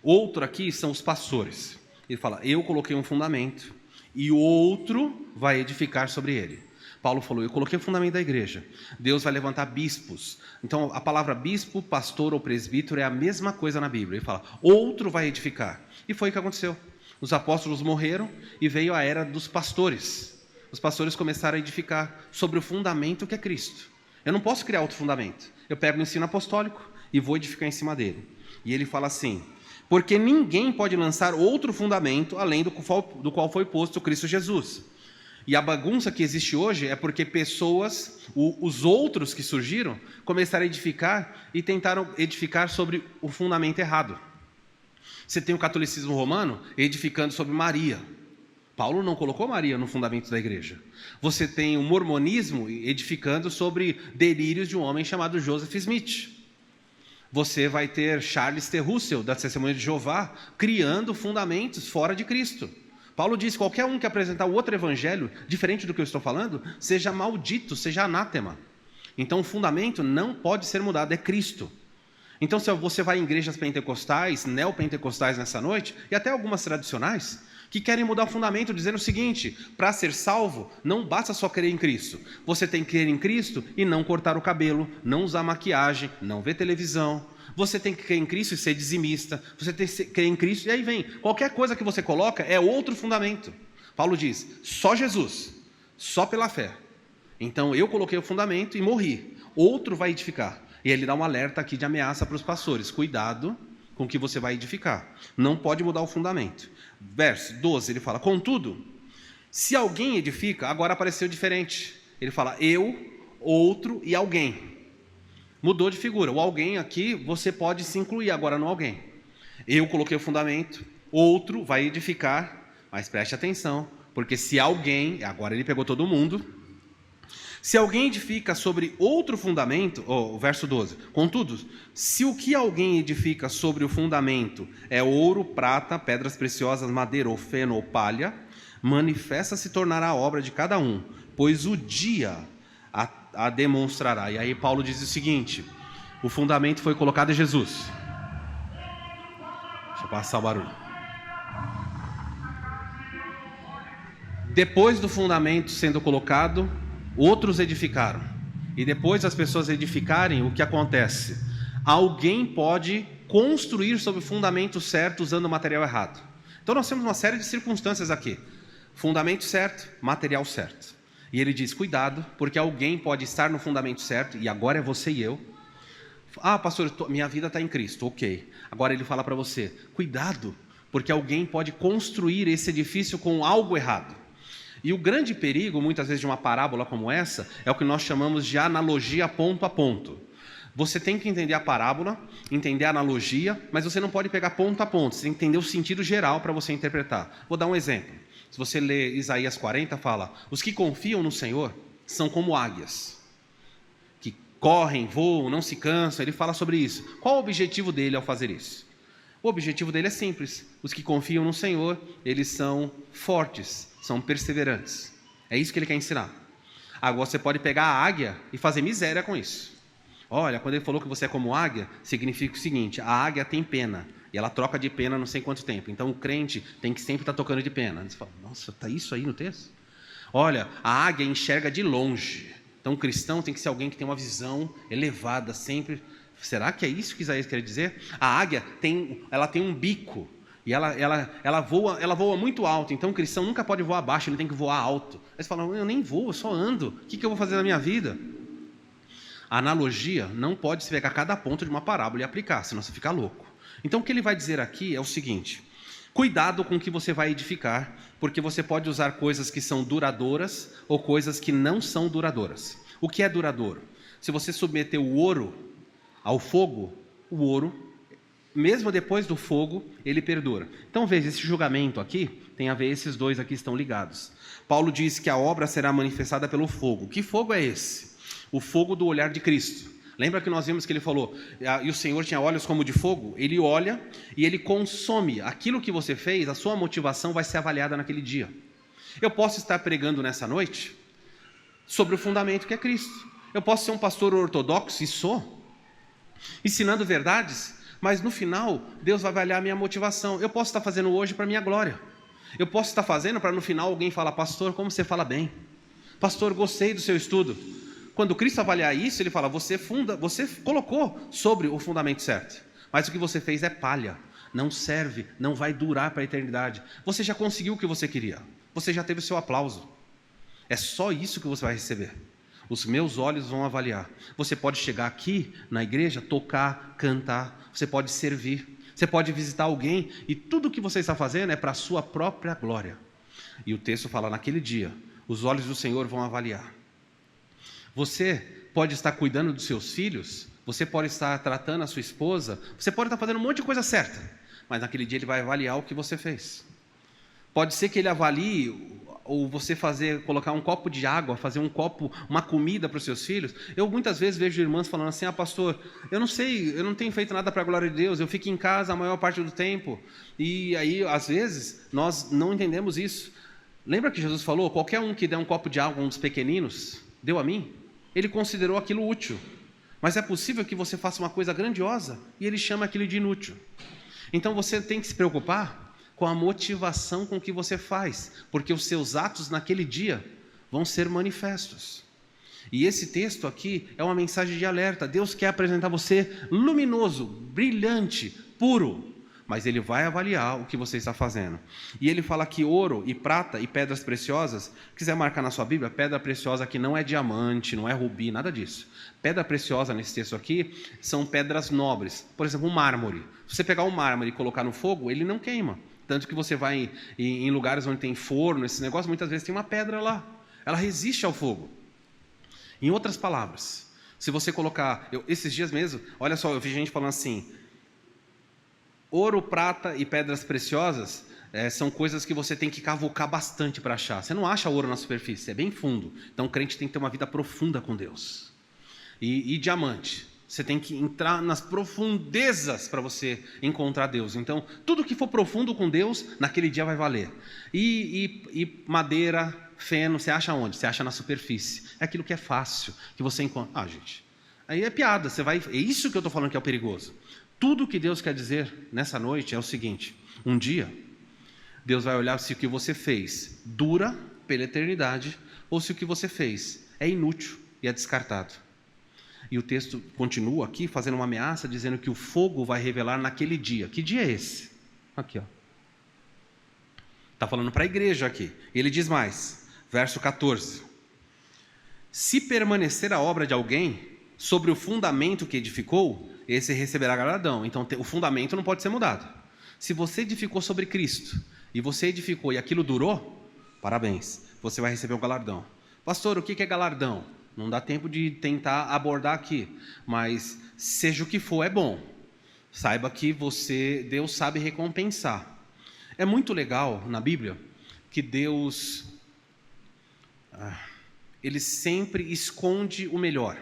G: Outro aqui são os pastores. Ele fala, eu coloquei um fundamento, e o outro vai edificar sobre ele. Paulo falou, eu coloquei o fundamento da igreja. Deus vai levantar bispos. Então, a palavra bispo, pastor ou presbítero é a mesma coisa na Bíblia. Ele fala, outro vai edificar. E foi o que aconteceu. Os apóstolos morreram e veio a era dos pastores. Os pastores começaram a edificar sobre o fundamento que é Cristo. Eu não posso criar outro fundamento. Eu pego o ensino apostólico e vou edificar em cima dele. E ele fala assim, porque ninguém pode lançar outro fundamento além do qual foi posto Cristo Jesus. E a bagunça que existe hoje é porque pessoas, os outros que surgiram, começaram a edificar e tentaram edificar sobre o fundamento errado. Você tem o catolicismo romano edificando sobre Maria. Paulo não colocou Maria no fundamento da igreja. Você tem o mormonismo edificando sobre delírios de um homem chamado Joseph Smith. Você vai ter Charles T. Russell, da Testemunha de Jeová, criando fundamentos fora de Cristo. Paulo diz, qualquer um que apresentar o outro evangelho, diferente do que eu estou falando, seja maldito, seja anátema. Então o fundamento não pode ser mudado, é Cristo. Então, se você vai em igrejas pentecostais, neopentecostais nessa noite, e até algumas tradicionais, que querem mudar o fundamento, dizendo o seguinte, para ser salvo, não basta só crer em Cristo. Você tem que crer em Cristo e não cortar o cabelo, não usar maquiagem, não ver televisão. Você tem que crer em Cristo e ser dizimista. Você tem que crer em Cristo, e aí vem, qualquer coisa que você coloca é outro fundamento. Paulo diz, só Jesus, só pela fé. Então, eu coloquei o fundamento e morri. Outro vai edificar. E ele dá um alerta aqui de ameaça para os pastores. Cuidado com o que você vai edificar. Não pode mudar o fundamento. Verso 12, ele fala, contudo, se alguém edifica, agora apareceu diferente. Ele fala, eu, outro e alguém. Mudou de figura. O alguém aqui, você pode se incluir agora no alguém. Eu coloquei o fundamento, outro vai edificar, mas preste atenção, porque se alguém, agora ele pegou todo mundo, se alguém edifica sobre outro fundamento, verso 12, contudo, se o que alguém edifica sobre o fundamento é ouro, prata, pedras preciosas, madeira ou feno ou palha, manifesta se tornará a obra de cada um, pois o dia a demonstrará. E aí Paulo diz o seguinte, o fundamento foi colocado em Jesus. Deixa eu passar o barulho. Depois do fundamento sendo colocado, outros edificaram. E depois das pessoas edificarem, o que acontece? Alguém pode construir sobre o fundamento certo usando o material errado. Então nós temos uma série de circunstâncias aqui. Fundamento certo, material certo. E ele diz, cuidado, porque alguém pode estar no fundamento certo, e agora é você e eu, Ah, pastor, minha vida está em Cristo, ok. Agora ele fala para você, cuidado, porque alguém pode construir esse edifício com algo errado. E o grande perigo, muitas vezes, de uma parábola como essa, é o que nós chamamos de analogia ponto a ponto. Você tem que entender a parábola, entender a analogia, mas você não pode pegar ponto a ponto, você tem que entender o sentido geral para você interpretar. Vou dar um exemplo. Se você ler Isaías 40, fala, os que confiam no Senhor são como águias, que correm, voam, não se cansam. Ele fala sobre isso. Qual o objetivo dele ao fazer isso? O objetivo dele é simples. Os que confiam no Senhor, eles são fortes, são perseverantes. É isso que ele quer ensinar. Agora você pode pegar a águia e fazer miséria com isso. Olha, quando ele falou que você é como águia, significa o seguinte, a águia tem pena, e ela troca de pena não sei quanto tempo. Então o crente tem que sempre estar tocando de pena. Você fala, nossa, está isso aí no texto? Olha, a águia enxerga de longe. Então o cristão tem que ser alguém que tem uma visão elevada sempre. Será que é isso que Isaías quer dizer? A águia ela tem um bico, e ela voa muito alto. Então o cristão nunca pode voar baixo, ele tem que voar alto. Aí você fala, eu nem voo, eu só ando. O que eu vou fazer na minha vida? A analogia não pode se pegar cada ponto de uma parábola e aplicar, senão você fica louco. Então o que ele vai dizer aqui é o seguinte, cuidado com o que você vai edificar, porque você pode usar coisas que são duradouras ou coisas que não são duradouras. O que é duradouro? Se você submeter o ouro ao fogo, o ouro, mesmo depois do fogo, ele perdura. Então veja, esse julgamento aqui tem a ver, esses dois aqui estão ligados. Paulo diz que a obra será manifestada pelo fogo. Que fogo é esse? O fogo do olhar de Cristo. Lembra que nós vimos que ele falou, e o Senhor tinha olhos como de fogo? Ele olha e ele consome aquilo que você fez, a sua motivação vai ser avaliada naquele dia. Eu posso estar pregando nessa noite sobre o fundamento que é Cristo. Eu posso ser um pastor ortodoxo, e sou, ensinando verdades, mas no final, Deus vai avaliar a minha motivação. Eu posso estar fazendo hoje para a minha glória. Eu posso estar fazendo para no final alguém falar, pastor, como você fala bem. Pastor, gostei do seu estudo. Quando Cristo avaliar isso, ele fala, você colocou sobre o fundamento certo, mas o que você fez é palha, não serve, não vai durar para a eternidade. Você já conseguiu o que você queria, você já teve o seu aplauso. É só isso que você vai receber. Os meus olhos vão avaliar. Você pode chegar aqui na igreja, tocar, cantar, você pode servir, você pode visitar alguém, e tudo o que você está fazendo é para a sua própria glória. E o texto fala, naquele dia, os olhos do Senhor vão avaliar. Você pode estar cuidando dos seus filhos, você pode estar tratando a sua esposa, você pode estar fazendo um monte de coisa certa, mas naquele dia ele vai avaliar o que você fez. Pode ser que ele avalie, ou você colocar um copo de água, fazer uma comida para os seus filhos. Eu muitas vezes vejo irmãs falando assim, pastor, eu não sei, eu não tenho feito nada para a glória de Deus, eu fico em casa a maior parte do tempo. E aí, às vezes, nós não entendemos isso. Lembra que Jesus falou, qualquer um que der um copo de água a um dos pequeninos, deu a mim? Ele considerou aquilo útil. Mas é possível que você faça uma coisa grandiosa e ele chama aquilo de inútil. Então você tem que se preocupar com a motivação com que você faz, porque os seus atos naquele dia vão ser manifestos. E esse texto aqui é uma mensagem de alerta. Deus quer apresentar você luminoso, brilhante, puro, mas ele vai avaliar o que você está fazendo. E ele fala que ouro e prata e pedras preciosas, quiser marcar na sua Bíblia, pedra preciosa aqui não é diamante, não é rubi, nada disso. Pedra preciosa nesse texto aqui são pedras nobres. Por exemplo, um mármore. Se você pegar um mármore e colocar no fogo, ele não queima. Tanto que você vai em lugares onde tem forno, esse negócio, muitas vezes tem uma pedra lá. Ela resiste ao fogo. Em outras palavras, se você colocar... esses dias mesmo, olha só, eu vi gente falando assim... Ouro, prata e pedras preciosas são coisas que você tem que cavucar bastante para achar. Você não acha ouro na superfície, é bem fundo. Então o crente tem que ter uma vida profunda com Deus. E diamante, você tem que entrar nas profundezas para você encontrar Deus. Então tudo que for profundo com Deus, naquele dia vai valer. E madeira, feno, você acha onde? Você acha na superfície. É aquilo que é fácil, que você encontra. Gente, aí é piada, é isso que eu estou falando que é o perigoso. Tudo que Deus quer dizer nessa noite é o seguinte, um dia, Deus vai olhar se o que você fez dura pela eternidade, ou se o que você fez é inútil e é descartado. E o texto continua aqui, fazendo uma ameaça, dizendo que o fogo vai revelar naquele dia. Que dia é esse? Aqui, ó. Está falando para a igreja aqui. Ele diz mais, verso 14. Se permanecer a obra de alguém, sobre o fundamento que edificou, esse receberá galardão. Então, o fundamento não pode ser mudado. Se você edificou sobre Cristo, e você edificou e aquilo durou, parabéns, você vai receber um galardão. Pastor, o que é galardão? Não dá tempo de tentar abordar aqui, mas seja o que for, é bom. Saiba que Deus sabe recompensar. É muito legal na Bíblia que Deus, Ele sempre esconde o melhor.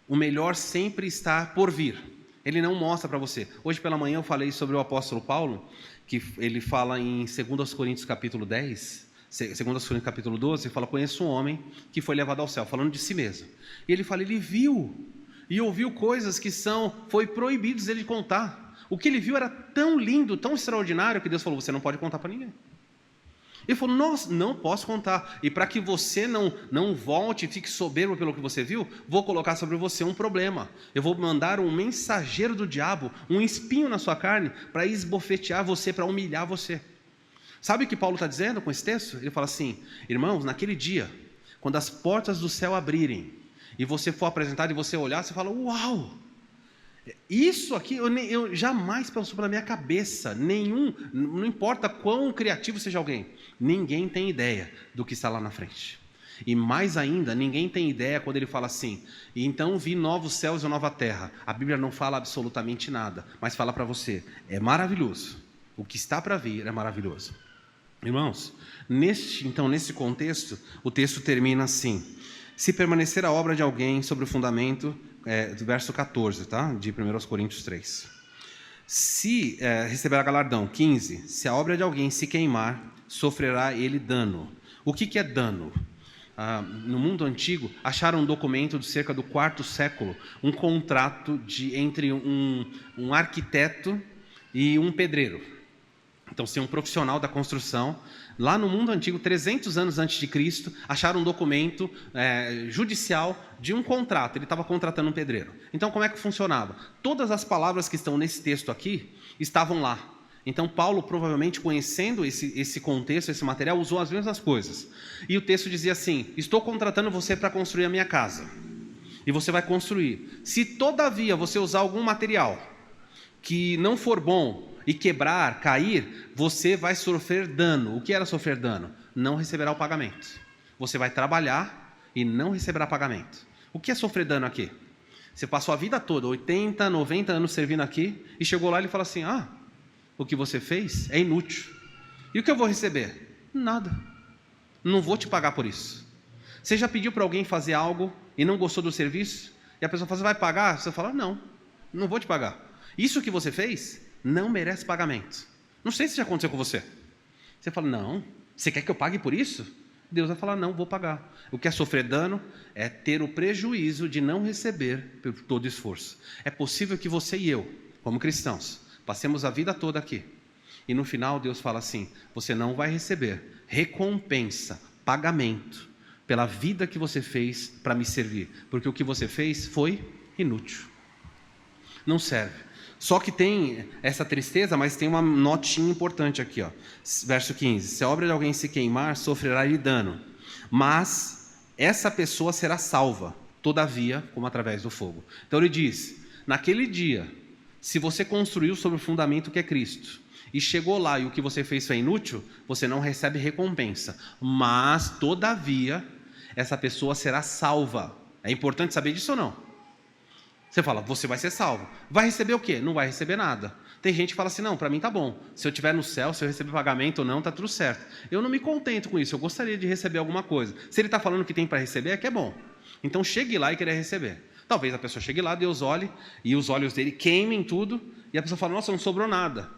G: O melhor sempre está por vir. Ele não mostra para você. Hoje pela manhã eu falei sobre o apóstolo Paulo, que ele fala em 2 Coríntios capítulo 10, 2 Coríntios capítulo 12, ele fala, conheço um homem que foi levado ao céu, falando de si mesmo. E ele fala, ele viu e ouviu coisas que foi proibidos ele contar. O que ele viu era tão lindo, tão extraordinário, que Deus falou, você não pode contar para ninguém. Ele falou, nossa, não posso contar. E para que você não volte e fique soberbo pelo que você viu, vou colocar sobre você um problema. Eu vou mandar um mensageiro do diabo, um espinho na sua carne, para esbofetear você, para humilhar você. Sabe o que Paulo está dizendo com esse texto? Ele fala assim, irmãos, naquele dia, quando as portas do céu abrirem, e você for apresentado e você olhar, você fala, uau! Isso aqui eu jamais passou pela minha cabeça, não importa quão criativo seja alguém, ninguém tem ideia do que está lá na frente. E mais ainda, ninguém tem ideia quando ele fala assim, e então vi novos céus e nova terra. A Bíblia não fala absolutamente nada, mas fala para você, é maravilhoso, o que está para vir é maravilhoso. Irmãos, nesse contexto, o texto termina assim, se permanecer a obra de alguém sobre o fundamento, do verso 14, tá? De 1 Coríntios 3. Se receberá galardão, 15, se a obra de alguém se queimar, sofrerá ele dano. O que é dano? No mundo antigo, acharam um documento de cerca do 4º século, um contrato entre um arquiteto e um pedreiro. Então, se um profissional da construção, lá no mundo antigo, 300 anos antes de Cristo, acharam um documento judicial de um contrato. Ele estava contratando um pedreiro. Então, como é que funcionava? Todas as palavras que estão nesse texto aqui estavam lá. Então, Paulo, provavelmente, conhecendo esse contexto, esse material, usou as mesmas coisas. E o texto dizia assim, estou contratando você para construir a minha casa. E você vai construir. Se, todavia, você usar algum material que não for bom e quebrar, cair, você vai sofrer dano. O que era sofrer dano? Não receberá o pagamento. Você vai trabalhar e não receberá pagamento. O que é sofrer dano aqui? Você passou a vida toda, 80, 90 anos servindo aqui, e chegou lá e ele fala assim, o que você fez é inútil. E o que eu vou receber? Nada. Não vou te pagar por isso. Você já pediu para alguém fazer algo e não gostou do serviço? E a pessoa fala, você vai pagar? Você fala, não vou te pagar. Isso que você fez não merece pagamento. Não sei se já aconteceu com você. Você fala, não, você quer que eu pague por isso? Deus vai falar, não, vou pagar. O que é sofrer dano é ter o prejuízo de não receber por todo esforço. É possível que você e eu, como cristãos, passemos a vida toda aqui. E no final Deus fala assim, você não vai receber recompensa, pagamento, pela vida que você fez para me servir. Porque o que você fez foi inútil. Não serve. Só que tem essa tristeza, mas tem uma notinha importante aqui, ó. Verso 15. Se a obra de alguém se queimar, sofrerá ele dano. Mas essa pessoa será salva, todavia, como através do fogo. Então ele diz, naquele dia, se você construiu sobre o fundamento que é Cristo, e chegou lá e o que você fez foi inútil, você não recebe recompensa. Mas, todavia, essa pessoa será salva. É importante saber disso ou não? Você fala, você vai ser salvo. Vai receber o quê? Não vai receber nada. Tem gente que fala assim, não, para mim tá bom. Se eu estiver no céu, se eu receber pagamento ou não, tá tudo certo. Eu não me contento com isso, eu gostaria de receber alguma coisa. Se ele está falando que tem para receber, é que é bom. Então chegue lá e querer receber. Talvez a pessoa chegue lá, Deus olhe, e os olhos dele queimem tudo, e a pessoa fala, nossa, não sobrou nada.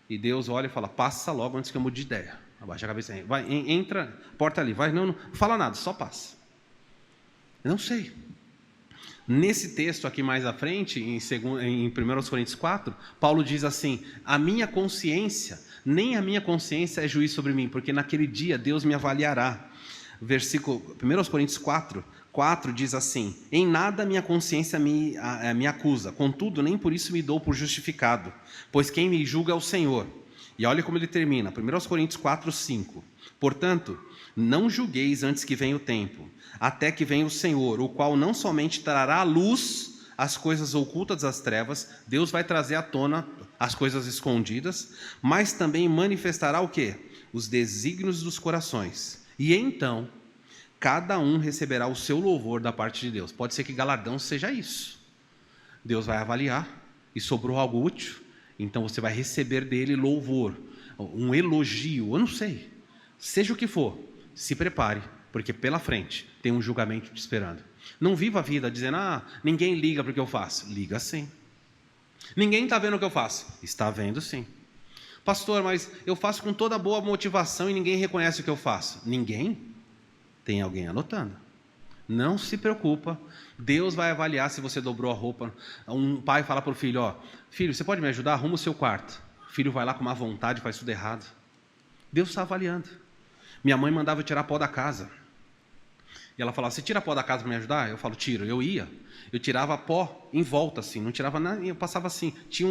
G: E Deus olha e fala, passa logo antes que eu mude de ideia. Abaixa a cabeça aí. Vai, entra, porta ali, vai, não fala nada, só passa. Eu não sei. Nesse texto aqui mais à frente, em 1 Coríntios 4, Paulo diz assim, a minha consciência, nem a minha consciência é juiz sobre mim, porque naquele dia Deus me avaliará. Versículo 1 Coríntios 4 diz assim, em nada minha consciência me acusa, contudo nem por isso me dou por justificado, pois quem me julga é o Senhor. E olha como ele termina, 1 Coríntios 4, 5. Portanto, Não julgueis antes que venha o tempo, até que venha o Senhor, o qual não somente trará à luz as coisas ocultas das trevas, Deus vai trazer à tona as coisas escondidas, mas também manifestará o quê? Os desígnios dos corações. E então, cada um receberá o seu louvor da parte de Deus. Pode ser que galardão seja isso. Deus vai avaliar e sobrou algo útil, então você vai receber dele louvor, um elogio, eu não sei. Seja o que for, se prepare, porque pela frente tem um julgamento te esperando. Não viva a vida dizendo, ninguém liga para o que eu faço. Liga sim. Ninguém está vendo o que eu faço. Está vendo sim. Pastor, mas eu faço com toda boa motivação e ninguém reconhece o que eu faço. Ninguém? Tem alguém anotando. Não se preocupa. Deus vai avaliar se você dobrou a roupa. Um pai fala para o filho, filho, você pode me ajudar? Arruma o seu quarto. O filho vai lá com má vontade, faz tudo errado. Deus está avaliando. Minha mãe mandava eu tirar pó da casa. E ela falava, você tira pó da casa para me ajudar? Eu falo, tiro. Eu ia. Eu tirava pó em volta, assim. Não tirava nada, eu passava assim. Tinha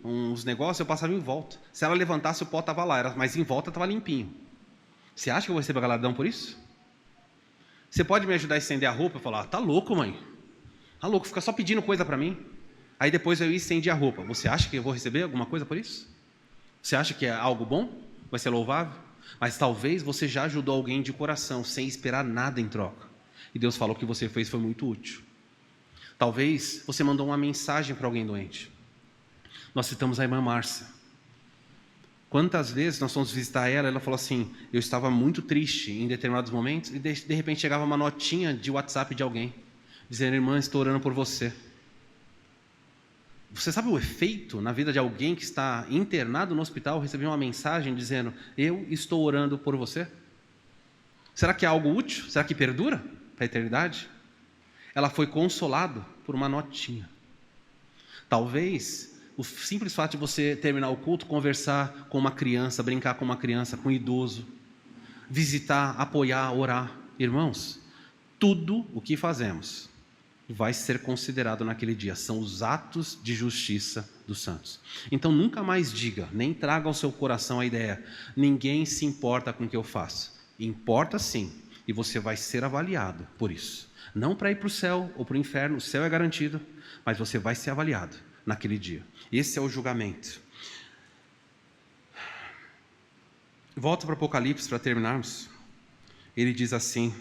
G: uns negócios, eu passava em volta. Se ela levantasse, o pó estava lá. Mas em volta estava limpinho. Você acha que eu vou receber galardão por isso? Você pode me ajudar a estender a roupa? Eu falo, tá louco, mãe. Tá louco, fica só pedindo coisa para mim. Aí depois eu ia estender a roupa. Você acha que eu vou receber alguma coisa por isso? Você acha que é algo bom? Vai ser louvável? Mas talvez você já ajudou alguém de coração, sem esperar nada em troca. E Deus falou que o que você fez foi muito útil. Talvez você mandou uma mensagem para alguém doente. Nós citamos a irmã Márcia. Quantas vezes nós fomos visitar ela, ela falou assim, eu estava muito triste em determinados momentos, e de repente chegava uma notinha de WhatsApp de alguém, dizendo, irmã, estou orando por você. Você sabe o efeito na vida de alguém que está internado no hospital, receber uma mensagem dizendo, eu estou orando por você? Será que é algo útil? Será que perdura para a eternidade? Ela foi consolada por uma notinha. Talvez o simples fato de você terminar o culto, conversar com uma criança, brincar com uma criança, com um idoso, visitar, apoiar, orar. Irmãos, tudo o que fazemos vai ser considerado naquele dia. São os atos de justiça dos santos. Então nunca mais diga, nem traga ao seu coração a ideia, ninguém se importa com o que eu faço. Importa sim, e você vai ser avaliado por isso. Não para ir para o céu ou para o inferno, o céu é garantido, mas você vai ser avaliado naquele dia. Esse é o julgamento. Volta para o Apocalipse para terminarmos. Ele diz assim,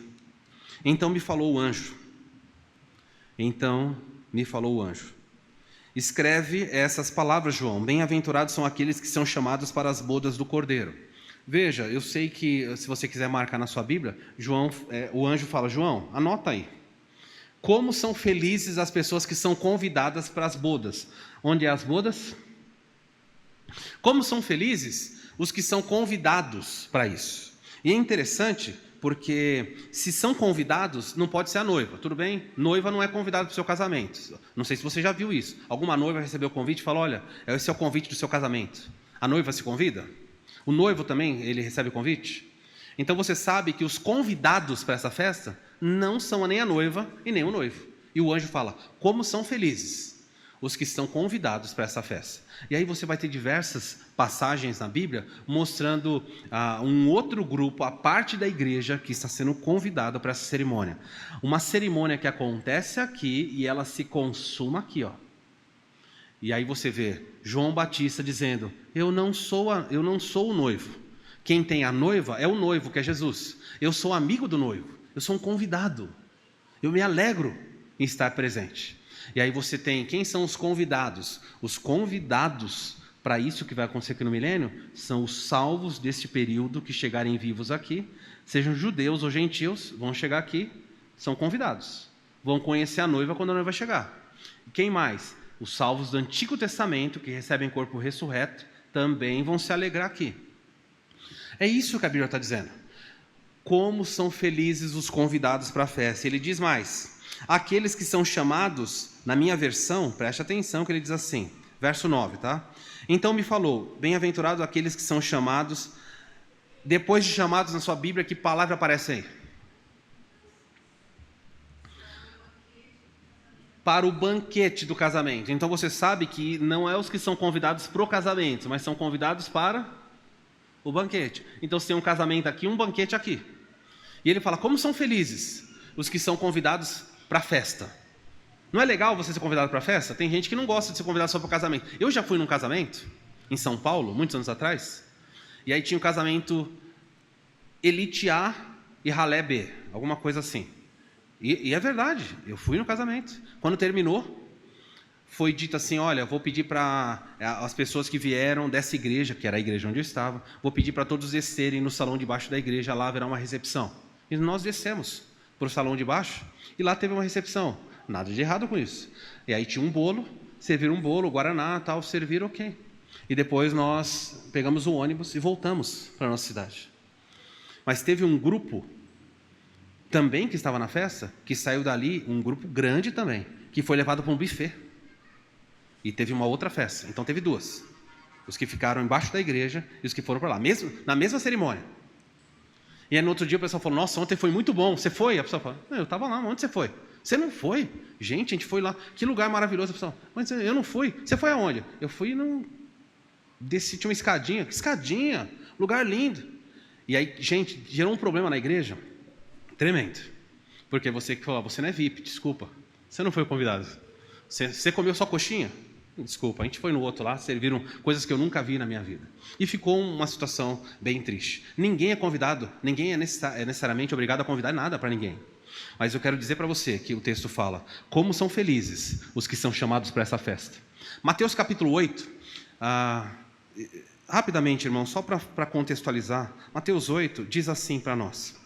G: então me falou o anjo, escreve essas palavras, João, bem-aventurados são aqueles que são chamados para as bodas do Cordeiro. Veja, eu sei que se você quiser marcar na sua Bíblia, o anjo fala, João, anota aí. Como são felizes as pessoas que são convidadas para as bodas. Onde é as bodas? Como são felizes os que são convidados para isso. E é interessante, porque se são convidados, não pode ser a noiva, tudo bem? Noiva não é convidada para o seu casamento. Não sei se você já viu isso. Alguma noiva recebeu o convite e fala, olha, esse é o convite do seu casamento. A noiva se convida? O noivo também, ele recebe o convite? Então você sabe que os convidados para essa festa não são nem a noiva e nem o noivo. E o anjo fala, como são felizes os que estão convidados para essa festa. E aí você vai ter diversas passagens na Bíblia mostrando um outro grupo, a parte da igreja que está sendo convidada para essa cerimônia. Uma cerimônia que acontece aqui e ela se consuma aqui, ó. E aí você vê João Batista dizendo, eu não sou o noivo. Quem tem a noiva é o noivo, que é Jesus. Eu sou amigo do noivo, eu sou um convidado. Eu me alegro em estar presente. E aí você tem, quem são os convidados? Os convidados para isso que vai acontecer aqui no milênio são os salvos deste período que chegarem vivos aqui, sejam judeus ou gentios, vão chegar aqui, são convidados. Vão conhecer a noiva quando a noiva chegar. E quem mais? Os salvos do Antigo Testamento, que recebem corpo ressurreto, também vão se alegrar aqui. É isso que a Bíblia está dizendo. Como são felizes os convidados para a festa. Ele diz mais, aqueles que são chamados, na minha versão, preste atenção que ele diz assim, verso 9, tá? Então me falou, bem-aventurados aqueles que são chamados, depois de chamados na sua Bíblia, que palavra aparece aí? Para o banquete do casamento. Então você sabe que não é os que são convidados para o casamento, mas são convidados para o banquete. Então se tem um casamento aqui, um banquete aqui. E ele fala, como são felizes os que são convidados para a festa. Não é legal você ser convidado para a festa? Tem gente que não gosta de ser convidado só para o casamento. Eu já fui num casamento, em São Paulo, muitos anos atrás, e aí tinha o casamento Elite A e Ralé B, alguma coisa assim. E é verdade, eu fui no casamento. Quando terminou, foi dito assim, olha, vou pedir para as pessoas que vieram dessa igreja, que era a igreja onde eu estava, vou pedir para todos descerem no salão de baixo da igreja, lá haverá uma recepção. E nós descemos para o salão de baixo, e lá teve uma recepção. Nada de errado com isso. E aí tinha um bolo, serviram um bolo, guaraná, tal, serviram, ok. E depois nós pegamos o ônibus e voltamos para a nossa cidade. Mas teve um grupo também que estava na festa, que saiu dali, um grupo grande também, que foi levado para um buffet. E teve uma outra festa. Então teve duas. Os que ficaram embaixo da igreja e os que foram para lá, na mesma cerimônia. E aí no outro dia o pessoal falou, nossa, ontem foi muito bom. Você foi? A pessoa falou, eu estava lá, onde você foi? Você não foi? Gente, a gente foi lá. Que lugar maravilhoso. A pessoa, mas eu não fui. Você foi aonde? Eu fui num... Desci, tinha uma escadinha. Que escadinha? Lugar lindo. E aí, gente, gerou um problema na igreja tremendo. Porque você que falou, você não é VIP, desculpa. Você não foi convidado. Você comeu só coxinha? Desculpa, a gente foi no outro lá, serviram coisas que eu nunca vi na minha vida. E ficou uma situação bem triste. Ninguém é convidado, ninguém é necessariamente obrigado a convidar nada para ninguém. Mas eu quero dizer para você que o texto fala, como são felizes os que são chamados para essa festa. Mateus capítulo 8, rapidamente, irmão, só para contextualizar, Mateus 8 diz assim para nós.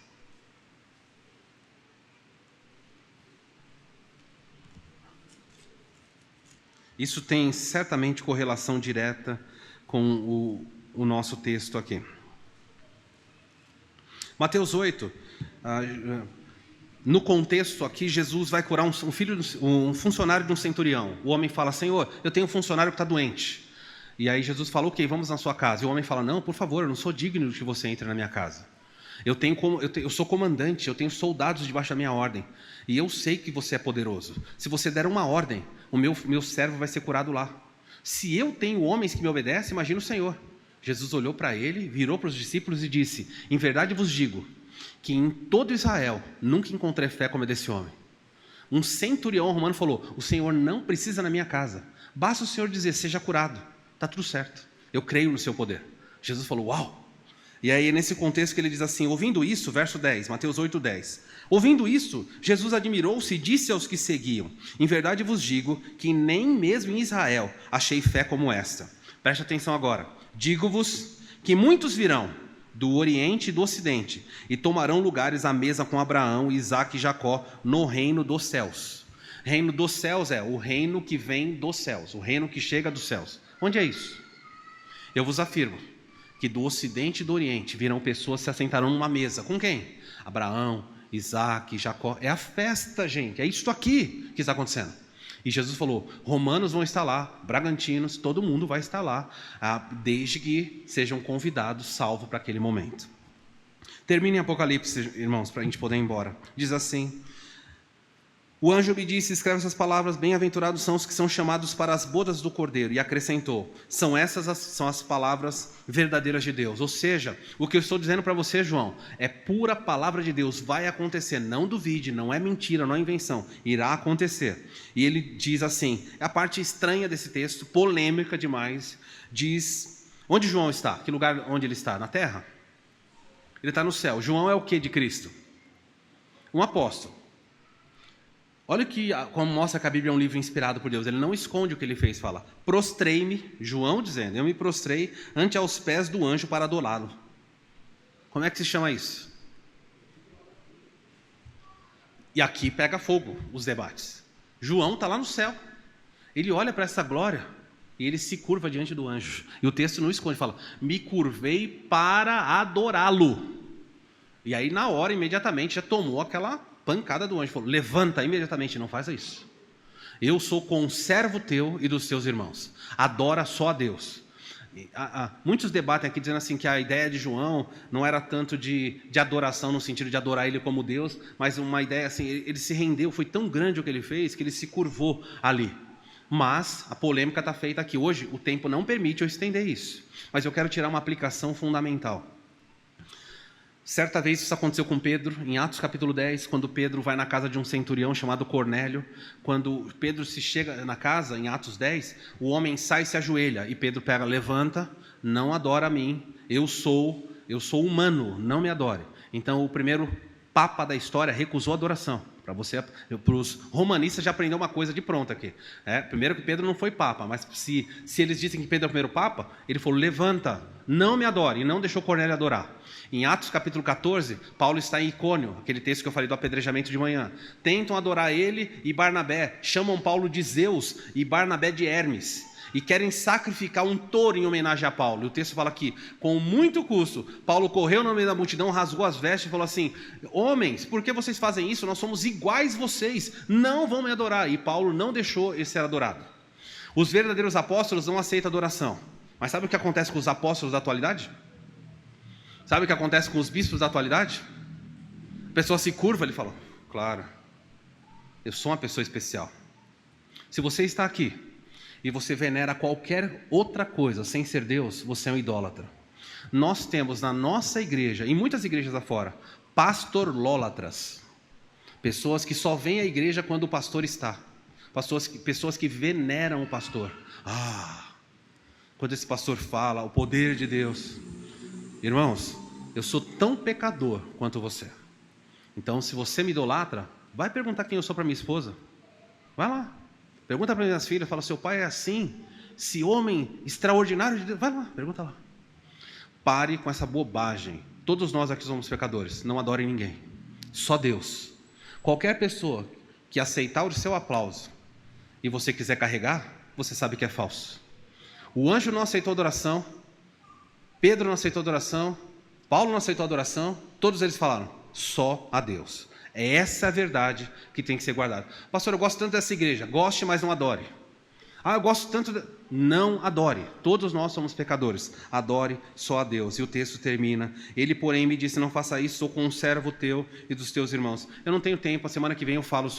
G: Isso tem certamente correlação direta com o nosso texto aqui. Mateus 8, no contexto aqui, Jesus vai curar um funcionário de um centurião. O homem fala, Senhor, eu tenho um funcionário que está doente. E aí Jesus fala, ok, vamos na sua casa. E o homem fala, não, por favor, eu não sou digno de que você entre na minha casa. Eu sou comandante, eu tenho soldados debaixo da minha ordem. E eu sei que você é poderoso. Se você der uma ordem, o meu servo vai ser curado lá. Se eu tenho homens que me obedecem, imagina o Senhor. Jesus olhou para ele, virou para os discípulos e disse, em verdade vos digo, que em todo Israel nunca encontrei fé como a desse homem. Um centurião romano falou, o Senhor não precisa na minha casa. Basta o Senhor dizer, seja curado. Está tudo certo. Eu creio no seu poder. Jesus falou, uau! E aí, nesse contexto que ele diz assim, ouvindo isso, verso 10, Mateus 8, 10. Ouvindo isso, Jesus admirou-se e disse aos que seguiam, em verdade vos digo que nem mesmo em Israel achei fé como esta. Preste atenção agora. Digo-vos que muitos virão do Oriente e do Ocidente e tomarão lugares à mesa com Abraão, Isaque e Jacó no reino dos céus. Reino dos céus é o reino que vem dos céus, o reino que chega dos céus. Onde é isso? Eu vos afirmo que do Ocidente e do Oriente virão pessoas que se assentarão numa mesa. Com quem? Abraão, Isaque, Jacó. É a festa, gente. É isso aqui que está acontecendo. E Jesus falou, romanos vão estar lá, bragantinos, todo mundo vai estar lá, desde que sejam convidados, salvo para aquele momento. Termina em Apocalipse, irmãos, para a gente poder ir embora. Diz assim, o anjo me disse, escreve essas palavras, bem-aventurados são os que são chamados para as bodas do Cordeiro. E acrescentou, são as palavras verdadeiras de Deus. Ou seja, o que eu estou dizendo para você, João, é pura palavra de Deus, vai acontecer. Não duvide, não é mentira, não é invenção, irá acontecer. E ele diz assim, a parte estranha desse texto, polêmica demais, diz, onde João está? Que lugar onde ele está? Na terra? Ele está no céu. João é o que de Cristo? Um apóstolo. Olha como mostra que a Bíblia é um livro inspirado por Deus. Ele não esconde o que ele fez, fala. Prostrei-me, João dizendo, eu me prostrei ante aos pés do anjo para adorá-lo. Como é que se chama isso? E aqui pega fogo os debates. João está lá no céu. Ele olha para essa glória e ele se curva diante do anjo. E o texto não esconde, fala, me curvei para adorá-lo. E aí na hora, imediatamente, já tomou aquela pancada do anjo, falou, levanta imediatamente, não faça isso. Eu sou conservo teu e dos teus irmãos. Adora só a Deus. Muitos debatem aqui dizendo assim que a ideia de João não era tanto de adoração no sentido de adorar ele como Deus, mas uma ideia assim, ele se rendeu, foi tão grande o que ele fez que ele se curvou ali. Mas a polêmica está feita aqui. Hoje o tempo não permite eu estender isso, mas eu quero tirar uma aplicação fundamental. Certa vez isso aconteceu com Pedro, em Atos capítulo 10, quando Pedro vai na casa de um centurião chamado Cornélio. Quando Pedro se chega na casa, em Atos 10, o homem sai e se ajoelha. E Pedro pega, levanta, não adora a mim, eu sou humano, não me adore. Então o primeiro papa da história recusou a adoração. Para os romanistas já aprendeu uma coisa de pronto aqui. Primeiro que Pedro não foi papa, mas se eles dizem que Pedro é o primeiro papa, ele falou, levanta, não me adore, e não deixou Cornélio adorar. Em Atos capítulo 14, Paulo está em Icônio, aquele texto que eu falei do apedrejamento de manhã. Tentam adorar ele e Barnabé, chamam Paulo de Zeus e Barnabé de Hermes, e querem sacrificar um touro em homenagem a Paulo. E o texto fala aqui, com muito custo, Paulo correu no meio da multidão, rasgou as vestes e falou assim, homens, por que vocês fazem isso? Nós somos iguais vocês, não vão me adorar. E Paulo não deixou ele ser adorado. Os verdadeiros apóstolos não aceitam adoração. Mas sabe o que acontece com os apóstolos da atualidade? Sabe o que acontece com os bispos da atualidade? A pessoa se curva, ele fala, claro, eu sou uma pessoa especial. Se você está aqui e você venera qualquer outra coisa sem ser Deus, você é um idólatra. Nós temos na nossa igreja, em muitas igrejas afora, pastorlólatras. Pessoas que só vêm à igreja quando o pastor está. Pessoas que veneram o pastor. Quando esse pastor fala, o poder de Deus. Irmãos, eu sou tão pecador quanto você. Então, se você me idolatra, vai perguntar quem eu sou para minha esposa. Vai lá. Pergunta para minhas filhas, fala, seu pai é assim? Esse homem extraordinário de Deus. Vai lá, pergunta lá. Pare com essa bobagem. Todos nós aqui somos pecadores. Não adorem ninguém. Só Deus. Qualquer pessoa que aceitar o seu aplauso e você quiser carregar, você sabe que é falso. O anjo não aceitou adoração. Pedro não aceitou adoração, Paulo não aceitou adoração, todos eles falaram, só a Deus. É essa a verdade que tem que ser guardada. Pastor, eu gosto tanto dessa igreja, goste, mas não adore. Eu gosto tanto, não adore, todos nós somos pecadores, adore só a Deus. E o texto termina, ele porém me disse, não faça isso, sou conservo teu e dos teus irmãos. Eu não tenho tempo, a semana que vem eu falo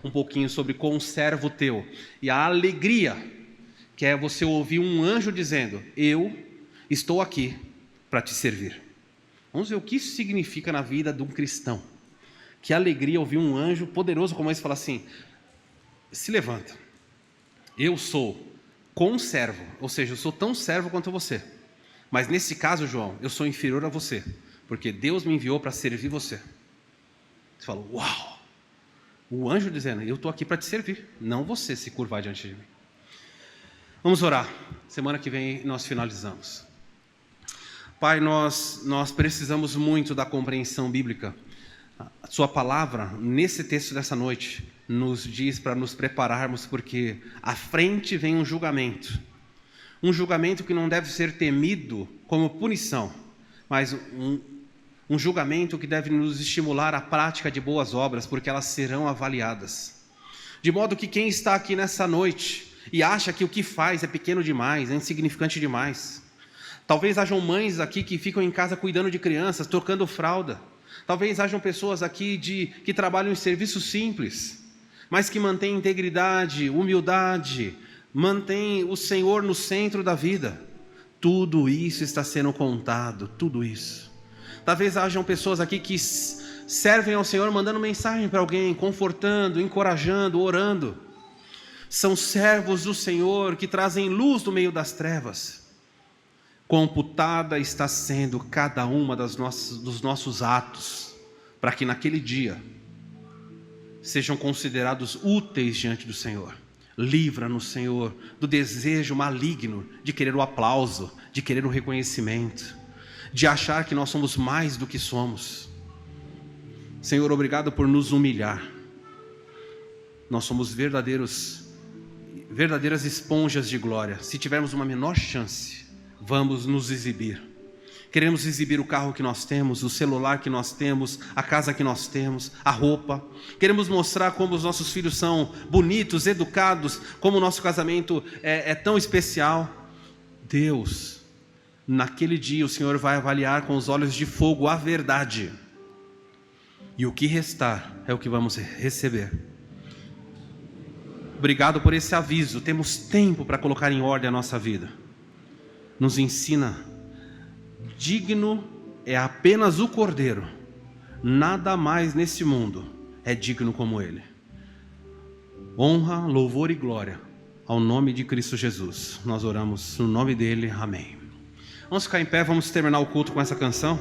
G: um pouquinho sobre conservo teu. E a alegria, que é você ouvir um anjo dizendo, eu estou aqui para te servir. Vamos ver o que isso significa na vida de um cristão. Que alegria ouvir um anjo poderoso como esse falar assim, se levanta, eu sou conservo, ou seja, eu sou tão servo quanto você. Mas nesse caso, João, eu sou inferior a você, porque Deus me enviou para servir você. Você fala, uau! O anjo dizendo, eu estou aqui para te servir, não você se curvar diante de mim. Vamos orar. Semana que vem nós finalizamos. Pai, nós precisamos muito da compreensão bíblica. A sua palavra, nesse texto dessa noite, nos diz para nos prepararmos, porque à frente vem um julgamento que não deve ser temido como punição, mas um julgamento que deve nos estimular à prática de boas obras, porque elas serão avaliadas. De modo que quem está aqui nessa noite e acha que o que faz é pequeno demais, é insignificante demais, talvez hajam mães aqui que ficam em casa cuidando de crianças, trocando fralda. Talvez hajam pessoas aqui que trabalham em serviço simples, mas que mantêm integridade, humildade, mantêm o Senhor no centro da vida. Tudo isso está sendo contado, tudo isso. Talvez hajam pessoas aqui que servem ao Senhor mandando mensagem para alguém, confortando, encorajando, orando. São servos do Senhor que trazem luz no meio das trevas. Computada está sendo cada uma dos nossos atos, para que naquele dia sejam considerados úteis diante do Senhor. Livra-nos, Senhor, do desejo maligno de querer o aplauso, de querer o reconhecimento, de achar que nós somos mais do que somos. Senhor, obrigado por nos humilhar. Nós somos verdadeiras esponjas de glória. Se tivermos uma menor chance, vamos nos exibir. Queremos exibir o carro que nós temos, o celular que nós temos, a casa que nós temos, a roupa. Queremos mostrar como os nossos filhos são bonitos, educados, como o nosso casamento é tão especial. Deus, naquele dia o Senhor vai avaliar com os olhos de fogo a verdade. E o que restar é o que vamos receber. Obrigado por esse aviso. Temos tempo para colocar em ordem a nossa vida. Nos ensina, digno é apenas o Cordeiro. Nada mais nesse mundo é digno como Ele. Honra, louvor e glória ao nome de Cristo Jesus. Nós oramos no nome dEle. Amém. Vamos ficar em pé, vamos terminar o culto com essa canção.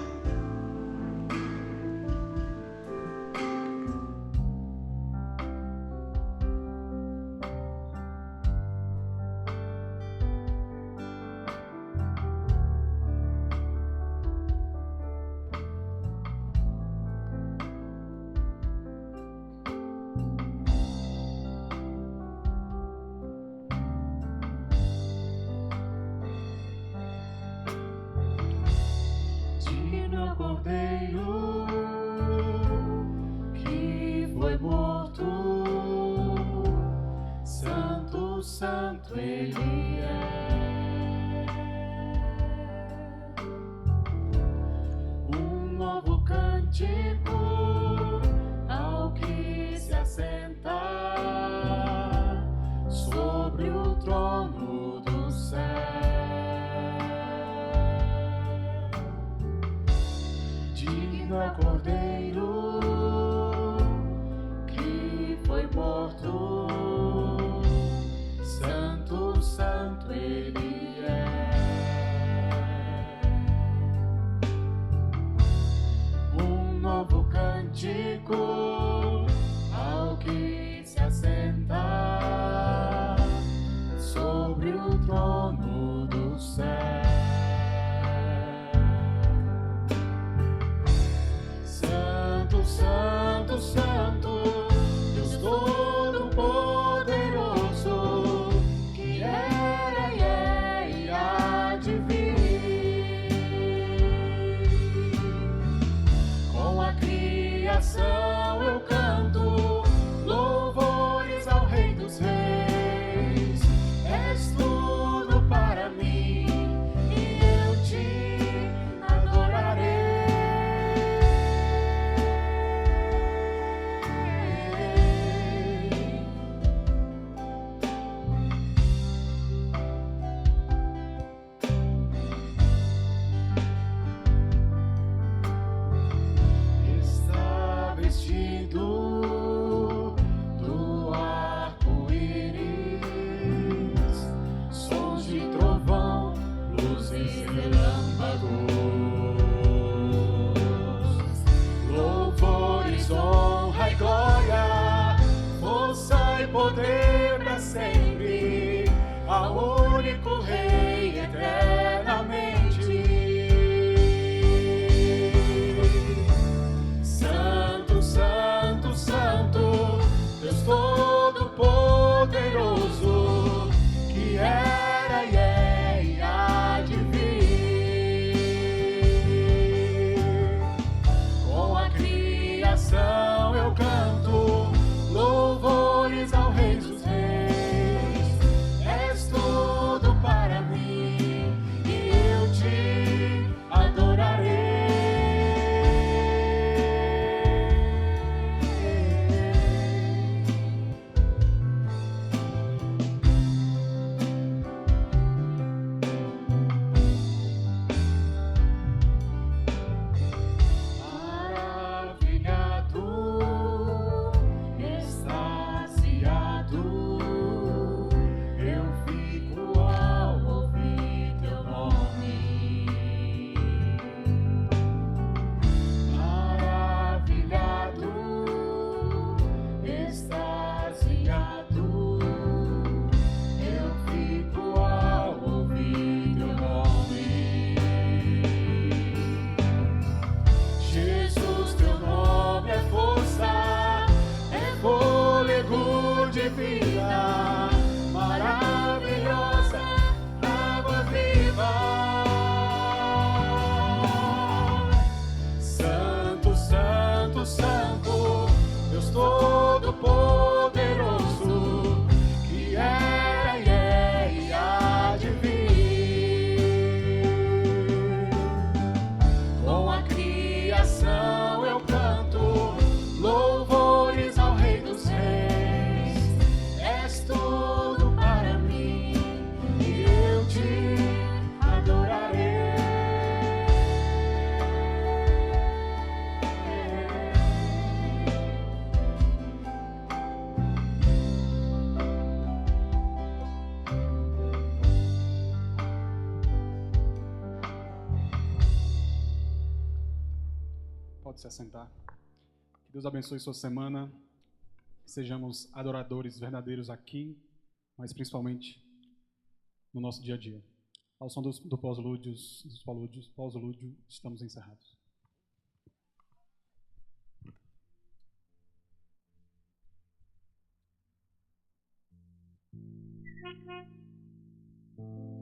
B: Pode se assentar. Que Deus abençoe sua semana. Que sejamos adoradores verdadeiros aqui, mas principalmente no nosso dia a dia. Ao som do pós-lúdio, estamos encerrados.
F: Thank you.